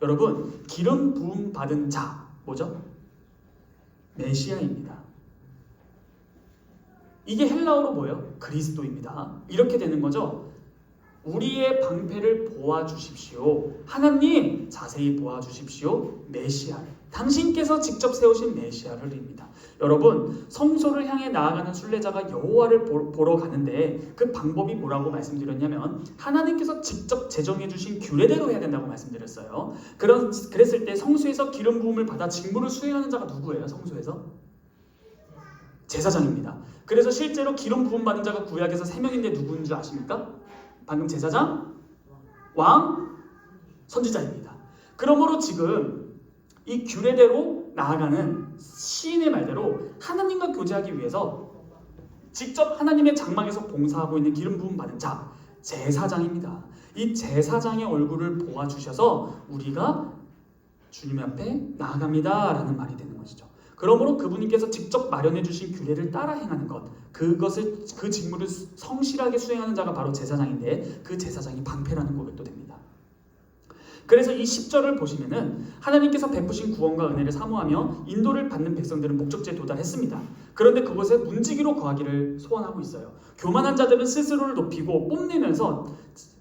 여러분, 기름 부음 받은 자 뭐죠? 메시아입니다. 이게 헬라어로 뭐예요? 그리스도입니다. 이렇게 되는 거죠. 우리의 방패를 보아주십시오. 하나님 자세히 보아주십시오. 메시아를, 당신께서 직접 세우신 메시아를 입니다. 여러분, 성소를 향해 나아가는 순례자가 여호와를 보러 가는데 그 방법이 뭐라고 말씀드렸냐면 하나님께서 직접 제정해 주신 규례대로 해야 된다고 말씀드렸어요. 그랬을 때 성소에서 기름 부음을 받아 직무를 수행하는 자가 누구예요? 성소에서? 제사장입니다. 그래서 실제로 기름 부음 받은 자가 구약에서 3명인데 누구인 줄 아십니까? 방금 제사장, 왕, 선지자입니다. 그러므로 지금 이 규례대로 나아가는 시인의 말대로 하나님과 교제하기 위해서 직접 하나님의 장막에서 봉사하고 있는 기름 부음 받은 자, 제사장입니다. 이 제사장의 얼굴을 보아주셔서 우리가 주님 앞에 나아갑니다 라는 말이 되는 것이죠. 그러므로 그분께서 직접 마련해 주신 규례를 따라 행하는 것, 그 직무를 성실하게 수행하는 자가 바로 제사장인데 그 제사장이 방패라는 고백도 됩니다. 그래서 이 10절을 보시면은 하나님께서 베푸신 구원과 은혜를 사모하며 인도를 받는 백성들은 목적지에 도달했습니다. 그런데 그곳에 문지기로 거하기를 소원하고 있어요. 교만한 자들은 스스로를 높이고 뽐내면서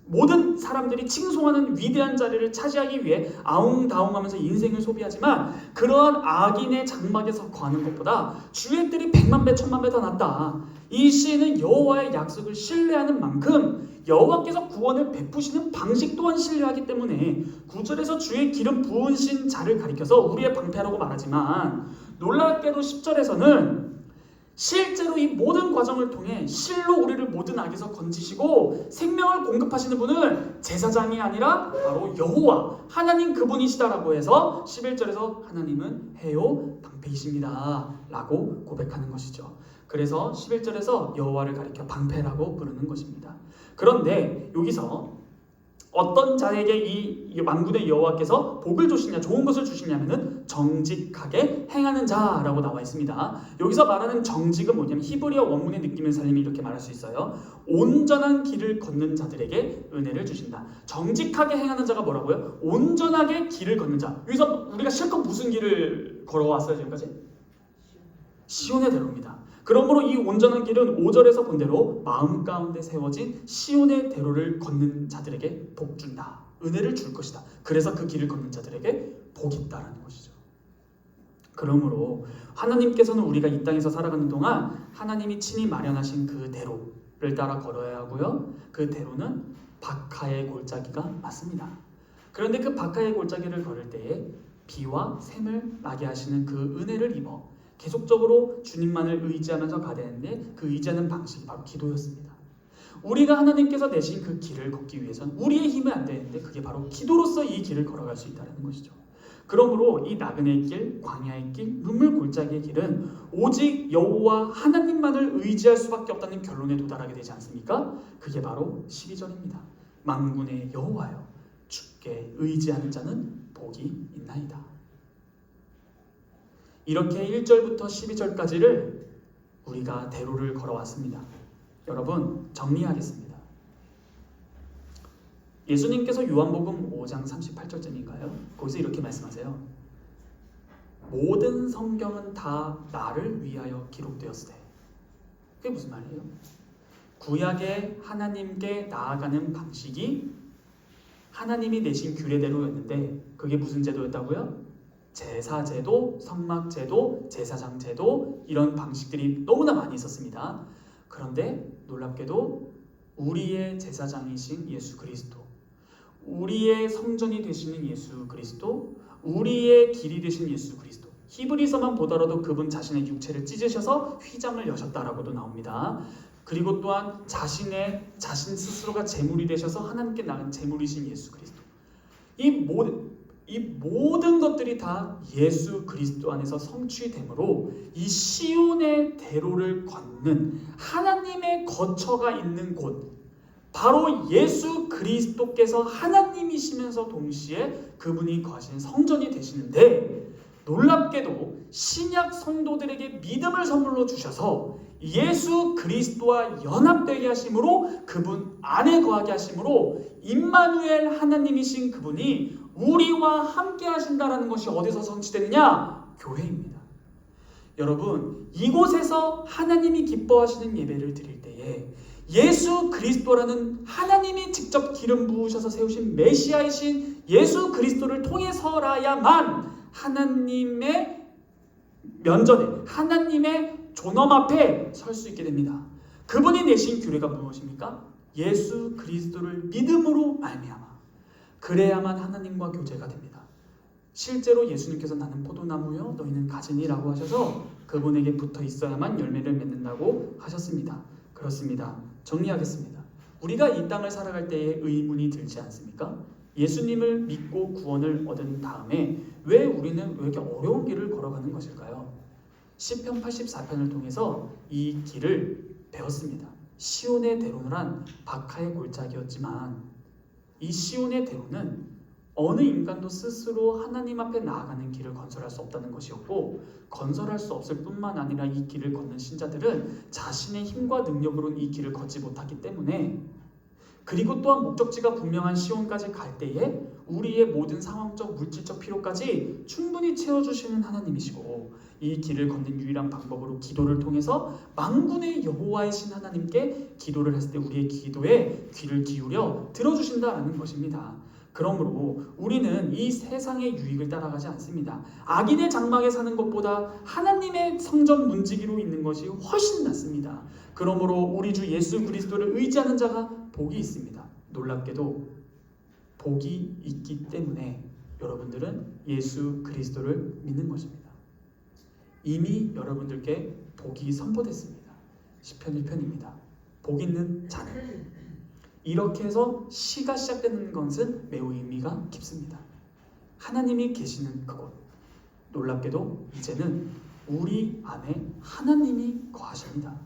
모든 사람들이 칭송하는 위대한 자리를 차지하기 위해 아웅다웅하면서 인생을 소비하지만 그러한 악인의 장막에서 거하는 것보다 주의 뜰이 100만 배, 1000만 배 더 낫다. 이 시인은 여호와의 약속을 신뢰하는 만큼 여호와께서 구원을 베푸시는 방식 또한 신뢰하기 때문에 9절에서 주의 기름 부으신 자를 가리켜서 우리의 방패라고 말하지만 놀랍게도 10절에서는 실제로 이 모든 과정을 통해 실로 우리를 모든 악에서 건지시고 생명을 공급하시는 분은 제사장이 아니라 바로 여호와 하나님 그분이시다라고 해서 11절에서 하나님은 해요 방패이십니다 라고 고백하는 것이죠. 그래서 11절에서 여호와를 가리켜 방패라고 부르는 것입니다. 그런데 여기서 어떤 자에게 이 만군의 여호와께서 복을 주시냐, 좋은 것을 주시냐면은 정직하게 행하는 자라고 나와 있습니다. 여기서 말하는 정직은 뭐냐면 히브리어 원문의 느낌을 살리면 이렇게 말할 수 있어요. 온전한 길을 걷는 자들에게 은혜를 주신다. 정직하게 행하는 자가 뭐라고요? 온전하게 길을 걷는 자. 여기서 우리가 실컷 무슨 길을 걸어왔어요 지금까지? 시온의 대로입니다. 그러므로 이 온전한 길은 5절에서 본 대로 마음 가운데 세워진 시온의 대로를 걷는 자들에게 복 준다. 은혜를 줄 것이다. 그래서 그 길을 걷는 자들에게 복이 있다라는 것이죠. 그러므로 하나님께서는 우리가 이 땅에서 살아가는 동안 하나님이 친히 마련하신 그 대로를 따라 걸어야 하고요. 그 대로는 박하의 골짜기가 맞습니다. 그런데 그 박하의 골짜기를 걸을 때에 비와 샘을 나게 하시는 그 은혜를 입어 계속적으로 주님만을 의지하면서 가야 되는데 그 의지하는 방식이 바로 기도였습니다. 우리가 하나님께서 내신 그 길을 걷기 위해서는 우리의 힘은 안 되는데 그게 바로 기도로서 이 길을 걸어갈 수 있다는 것이죠. 그러므로 이 나그네의 길, 광야의 길, 눈물 골짜기의 길은 오직 여호와 하나님만을 의지할 수밖에 없다는 결론에 도달하게 되지 않습니까? 그게 바로 12절입니다. 만군의 여호와여 주께 의지하는 자는 복이 있나이다. 이렇게 1절부터 12절까지를 우리가 대로를 걸어왔습니다. 여러분 정리하겠습니다. 예수님께서 요한복음 5장 38절쯤인가요? 거기서 이렇게 말씀하세요. 모든 성경은 다 나를 위하여 기록되었으되. 그게 무슨 말이에요? 구약의 하나님께 나아가는 방식이 하나님이 내신 규례대로였는데 그게 무슨 제도였다고요? 제사제도, 성막제도, 제사장제도 이런 방식들이 너무나 많이 있었습니다. 그런데 놀랍게도 우리의 제사장이신 예수 그리스도, 우리의 성전이 되시는 예수 그리스도, 우리의 길이 되신 예수 그리스도, 히브리서만 보더라도 그분 자신의 육체를 찢으셔서 휘장을 여셨다라고도 나옵니다. 그리고 또한 자신 스스로가 제물이 되셔서 하나님께 나간 제물이신 예수 그리스도, 이 모든 것들이 다 예수 그리스도 안에서 성취되므로 이 시온의 대로를 걷는 하나님의 거처가 있는 곳, 바로 예수 그리스도께서 하나님이시면서 동시에 그분이 거하시는 성전이 되시는데 놀랍게도 신약 성도들에게 믿음을 선물로 주셔서 예수 그리스도와 연합되게 하심으로 그분 안에 거하게 하심으로 임마누엘 하나님이신 그분이 우리와 함께 하신다라는 것이 어디서 성취되느냐? 교회입니다. 여러분, 이곳에서 하나님이 기뻐하시는 예배를 드릴 때에 예수 그리스도라는 하나님이 직접 기름 부으셔서 세우신 메시아이신 예수 그리스도를 통해서라야만 하나님의 면전에, 하나님의 존엄 앞에 설 수 있게 됩니다. 그분이 내신 규례가 무엇입니까? 예수 그리스도를 믿음으로 말미암아 그래야만 하나님과 교제가 됩니다. 실제로 예수님께서 나는 포도나무요 너희는 가지니라고 하셔서 그분에게 붙어 있어야만 열매를 맺는다고 하셨습니다. 그렇습니다. 정리하겠습니다. 우리가 이 땅을 살아갈 때에 의문이 들지 않습니까? 예수님을 믿고 구원을 얻은 다음에 왜 우리는 왜 이렇게 어려운 길을 걸어가는 것일까요? 시편 84편을 통해서 이 길을 배웠습니다. 시온의 대로는 박하의 골짜기였지만 이 시온의 대로는 어느 인간도 스스로 하나님 앞에 나아가는 길을 건설할 수 없다는 것이었고, 건설할 수 없을 뿐만 아니라 이 길을 걷는 신자들은 자신의 힘과 능력으로는 이 길을 걷지 못하기 때문에, 그리고 또한 목적지가 분명한 시온까지 갈 때에 우리의 모든 상황적 물질적 필요까지 충분히 채워주시는 하나님이시고, 이 길을 걷는 유일한 방법으로 기도를 통해서 만군의 여호와이신 하나님께 기도를 했을 때 우리의 기도에 귀를 기울여 들어주신다라는 것입니다. 그러므로 우리는 이 세상의 유익을 따라가지 않습니다. 악인의 장막에 사는 것보다 하나님의 성전 문지기로 있는 것이 훨씬 낫습니다. 그러므로 우리 주 예수 그리스도를 의지하는 자가 복이 있습니다. 놀랍게도 복이 있기 때문에 여러분들은 예수 그리스도를 믿는 것입니다. 이미 여러분들께 복이 선포됐습니다. 시편 1편입니다. 복 있는 자는. 이렇게 해서 시가 시작되는 것은 매우 의미가 깊습니다. 하나님이 계시는 그곳. 놀랍게도 이제는 우리 안에 하나님이 거하십니다.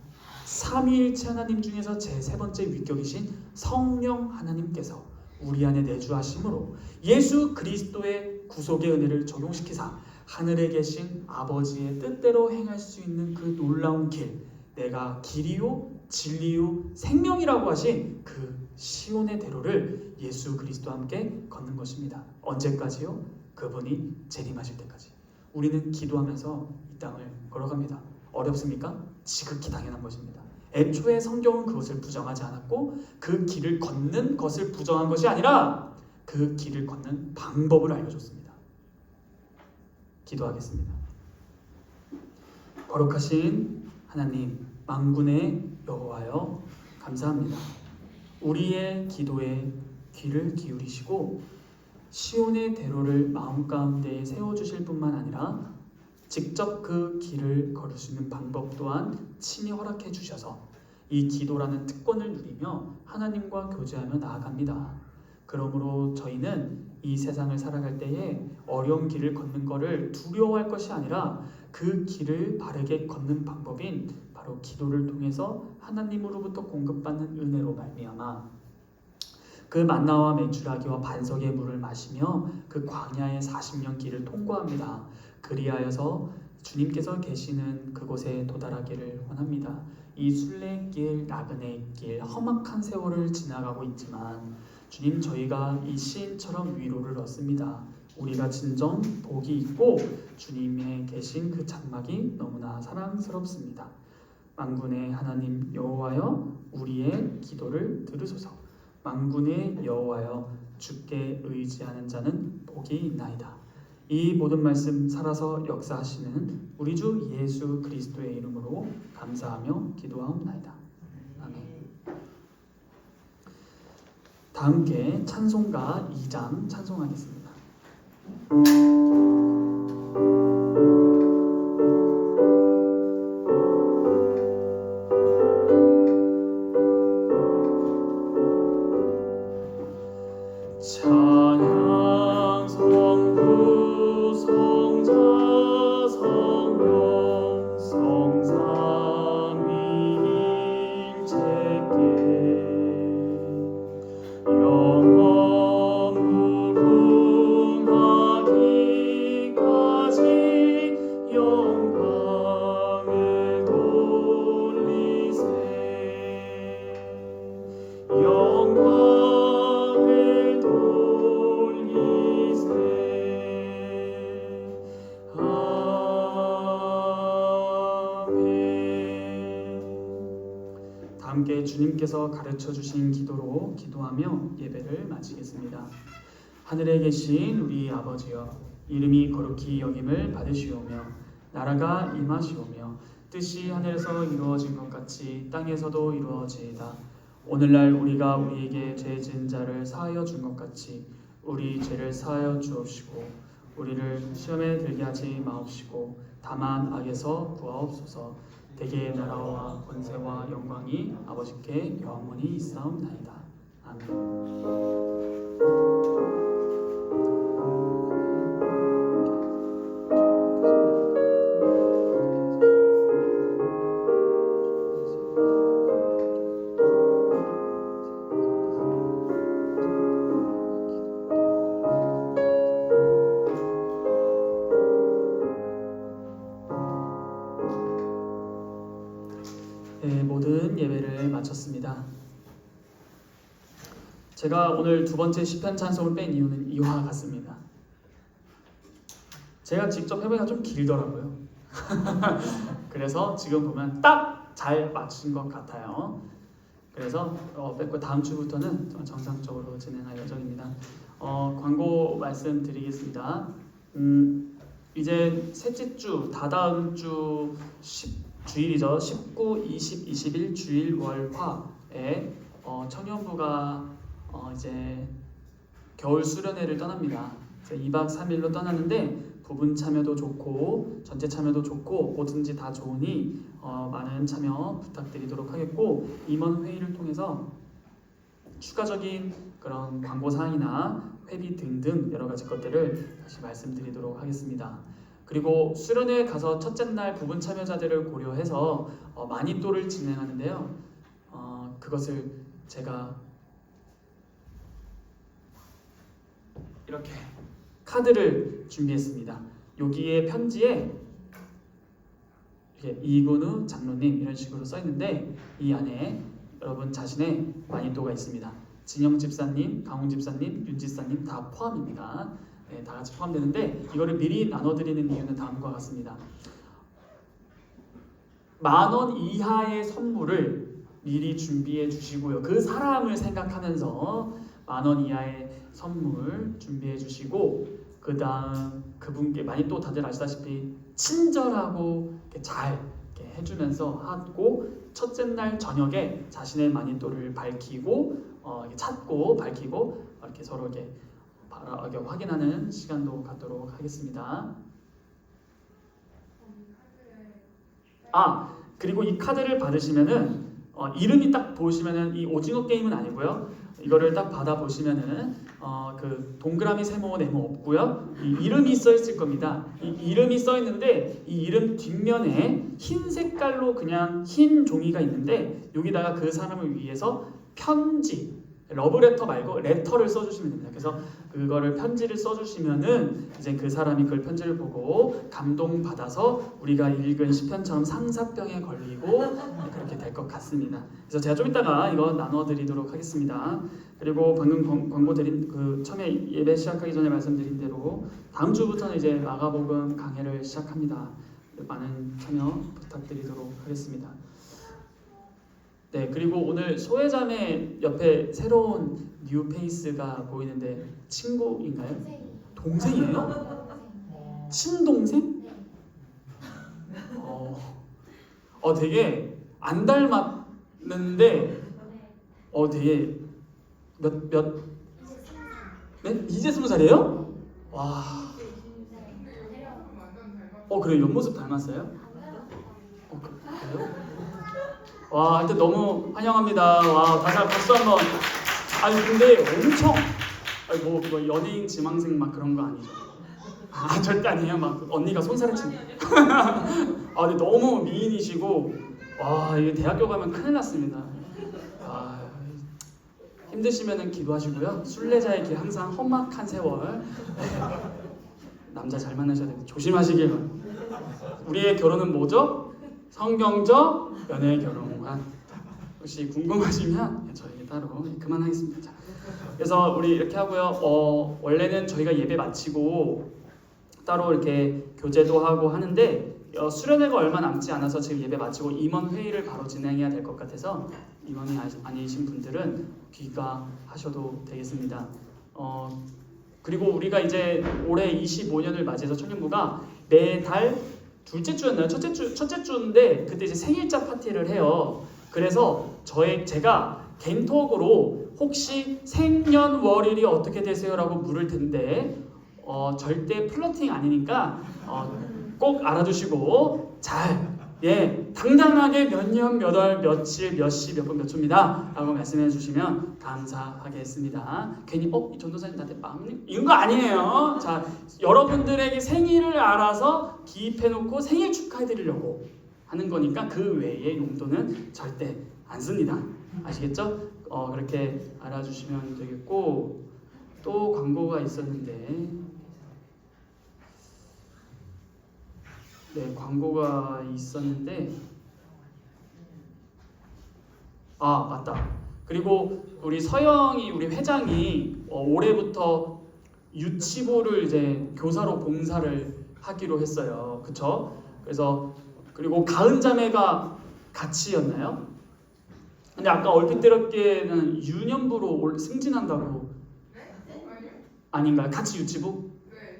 삼위일체 하나님 중에서 제3 번째 위격이신 성령 하나님께서 우리 안에 내주하심으로 예수 그리스도의 구속의 은혜를 적용시키사 하늘에 계신 아버지의 뜻대로 행할 수 있는 그 놀라운 길, 내가 길이요 진리요 생명이라고 하신 그 시온의 대로를 예수 그리스도와 함께 걷는 것입니다. 언제까지요? 그분이 재림하실 때까지. 우리는 기도하면서 이 땅을 걸어갑니다. 어렵습니까? 지극히 당연한 것입니다. 애초에 성경은 그것을 부정하지 않았고 그 길을 걷는 것을 부정한 것이 아니라 그 길을 걷는 방법을 알려줬습니다. 기도하겠습니다. 거룩하신 하나님, 만군의 여호와여, 감사합니다. 우리의 기도에 귀를 기울이시고 시온의 대로를 마음 가운데 세워주실 뿐만 아니라 직접 그 길을 걸을 수 있는 방법 또한 친히 허락해 주셔서 이 기도라는 특권을 누리며 하나님과 교제하며 나아갑니다. 그러므로 저희는 이 세상을 살아갈 때에 어려운 길을 걷는 것을 두려워할 것이 아니라 그 길을 바르게 걷는 방법인 바로 기도를 통해서 하나님으로부터 공급받는 은혜로 말미암아 그 만나와 메추라기와 반석의 물을 마시며 그 광야의 40년 길을 통과합니다. 그리하여서 주님께서 계시는 그곳에 도달하기를 원합니다. 이 순례길, 나그네 길, 험악한 세월을 지나가고 있지만 주님, 저희가 이 시인처럼 위로를 얻습니다. 우리가 진정 복이 있고 주님의 계신 그 장막이 너무나 사랑스럽습니다. 만군의 하나님 여호와여, 우리의 기도를 들으소서. 만군의 여호와여, 주께 의지하는 자는 복이 있나이다. 이 모든 말씀 살아서 역사하시는 우리 주 예수 그리스도의 이름으로 감사하며 기도하옵나이다. 아멘. 다 함께 찬송가 2장 찬송하겠습니다. 찬양 성부 성자 성령 성삼위일체께 영원 무궁하기 우리에게 주님께서 가르쳐 주신 기도로 기도하며 예배를 마치겠습니다. 하늘에 계신 우리 아버지여, 이름이 거룩히 여김을 받으시오며 나라가 임하시오며 뜻이 하늘에서 이루어진 것 같이 땅에서도 이루어지이다. 오늘날 우리가 우리에게 죄 지은 자를 사하여 준 것 같이 우리 죄를 사하여 주옵시고 우리를 시험에 들게 하지 마옵시고 다만 악에서 구하옵소서. 대개의 나라와 권세와 영광이 아버지께 영원히 있사옵나이다. 아멘. 네, 모든 예배를 마쳤습니다. 제가 오늘 두 번째 시편 찬송을 뺀 이유는 이와 같습니다. 제가 직접 해보니까 좀 길더라고요. 그래서 지금 보면 딱 잘 맞춘 것 같아요. 그래서 뺐고 다음 주부터는 정상적으로 진행할 예정입니다. 광고 말씀드리겠습니다. 이제 셋째 주, 다다음 주 주일이죠. 19, 20, 21 주일 월화에 청년부가 이제 겨울 수련회를 떠납니다. 2박 3일로 떠나는데 부분 참여도 좋고 전체 참여도 좋고 뭐든지 다 좋으니 많은 참여 부탁드리도록 하겠고, 임원 회의를 통해서 추가적인 그런 광고 사항이나 회비 등등 여러 가지 것들을 다시 말씀드리도록 하겠습니다. 그리고 수련회에 가서 첫째 날 부분 참여자들을 고려해서 마니또를 진행하는데요. 그것을 제가 이렇게 카드를 준비했습니다. 여기에 편지에 이근우 장로님 이런 식으로 써 있는데 이 안에 여러분 자신의 마니또가 있습니다. 진영 집사님, 강훈 집사님, 윤 집사님 다 포함입니다. 네, 다 같이 포함되는데 이거를 미리 나눠드리는 이유는 다음과 같습니다. 10,000원 이하의 선물을 미리 준비해 주시고요. 그 사람을 생각하면서 10,000원 이하의 선물 준비해 주시고, 그 다음 그분께 많이 또 다들 아시다시피 친절하고 잘 이렇게 해주면서 하고, 첫째 날 저녁에 자신의 마니또를 밝히고 찾고 밝히고 이렇게 서로 이렇게 확인하는 시간도 갖도록 하겠습니다. 그리고 이 카드를 받으시면은 이름이 딱 보시면은 이 오징어 게임은 아니고요. 이거를 딱 받아 보시면은 그 동그라미 세모 네모 없고요. 이 이름이 써 있을 겁니다. 이 이름이 써 있는데 이 이름 뒷면에 흰 색깔로 그냥 흰 종이가 있는데 여기다가 그 사람을 위해서 편지, 러브레터 말고 레터를 써주시면 됩니다. 그래서 그거를 편지를 써주시면은 이제 그 사람이 그 편지를 보고 감동받아서 우리가 읽은 시편처럼 상사병에 걸리고 그렇게 될 것 같습니다. 그래서 제가 좀 이따가 이거 나눠드리도록 하겠습니다. 그리고 방금 광고 드린 그 처음에 예배 시작하기 전에 말씀드린 대로 다음 주부터는 이제 마가복음 강해를 시작합니다. 많은 참여 부탁드리도록 하겠습니다. 네, 그리고 오늘 소혜자매 옆에 새로운 뉴페이스가 보이는데 친구인가요? 동생이에요? 친동생? 되게 안 닮았는데 되게 네? 이제 20살이에요? 와. 그래요? 옆모습 닮았어요? 그래요? 와, 하여튼 너무 환영합니다. 와, 다시 박수 한번. 근데 엄청 뭐 연예인 지망생 막 그런 거 아니죠? 절대 아니에요. 막 언니가 손살을 치는. 근데 너무 미인이시고, 와, 이게 대학교 가면 큰일 났습니다. 힘드시면은 기도하시고요. 순례자의 길 항상 험악한 세월. 남자 잘 만나셔야 됩니다. 조심하시길 바랍니다. 우리의 결혼은 뭐죠? 성경적 연애 결혼관. 혹시 궁금하시면 저희 따로 그만하겠습니다. 그래서 우리 이렇게 하고요. 원래는 저희가 예배 마치고 따로 이렇게 교제도 하고 하는데 수련회가 얼마 남지 않아서 지금 예배 마치고 임원 회의를 바로 진행해야 될 것 같아서 임원이 아니신 분들은 귀가하셔도 되겠습니다. 그리고 우리가 이제 올해 25년을 맞이해서 청년부가 매달 둘째 주였나요? 첫째 주인데 그때 이제 생일자 파티를 해요. 그래서 제가 개인톡으로 혹시 생년월일이 어떻게 되세요라고 물을 텐데 절대 플러팅 아니니까 꼭 알아두시고 당당하게 몇 년, 몇 월, 며칠, 몇 시, 몇 분, 몇 초입니다 라고 말씀해 주시면 감사하겠습니다. 괜히 이 전도사님 나한테 마음 이런 거 아니에요. 자, 여러분들에게 생일을 알아서 기입해 놓고 생일 축하해 드리려고 하는 거니까 그 외의 용도는 절대 안 씁니다. 아시겠죠? 그렇게 알아주시면 되겠고, 또 광고가 있었는데 광고가 있었는데 맞다. 그리고 우리 회장이 올해부터 유치부를 이제 교사로 봉사를 하기로 했어요. 그쵸? 그래서 그리고 가은자매가 같이였나요? 근데 아까 얼핏 들었기에는 유년부로 승진한다고. 아닌가요? 같이 유치부?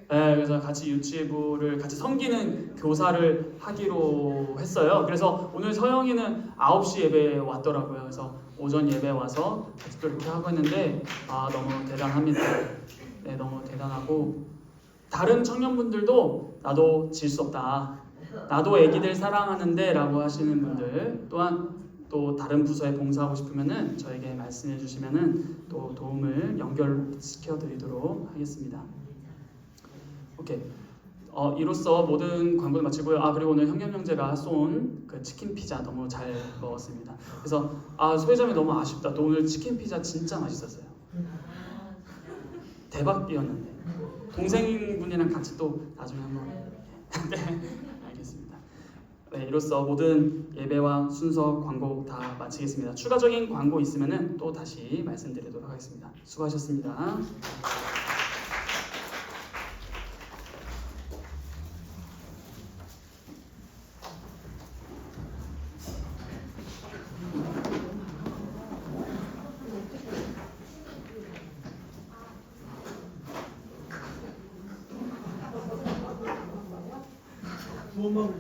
네, 그래서 같이 유치부를 같이 섬기는 교사를 하기로 했어요. 그래서 오늘 서영이는 9시 예배에 왔더라고요. 그래서 오전 예배 와서 같이 또 이렇게 하고 했는데 너무 대단합니다. 네, 너무 대단하고 다른 청년분들도 나도 질 수 없다. 나도 애기들 사랑하는데 라고 하시는 분들 또한 또 다른 부서에 봉사하고 싶으면은 저에게 말씀해 주시면은 또 도움을 연결시켜 드리도록 하겠습니다. 오케이. 이로써 모든 광고를 마치고요. 그리고 오늘 형제가 쏜 그 치킨 피자 너무 잘 먹었습니다. 그래서 소회장이 너무 아쉽다. 또 오늘 치킨 피자 진짜 맛있었어요. 대박이었는데 동생분이랑 같이 또 나중에 한번. 네, 알겠습니다. 네, 이로써 모든 예배와 순서 광고 다 마치겠습니다. 추가적인 광고 있으면은 또 다시 말씀드리도록 하겠습니다. 수고하셨습니다. 부엄마를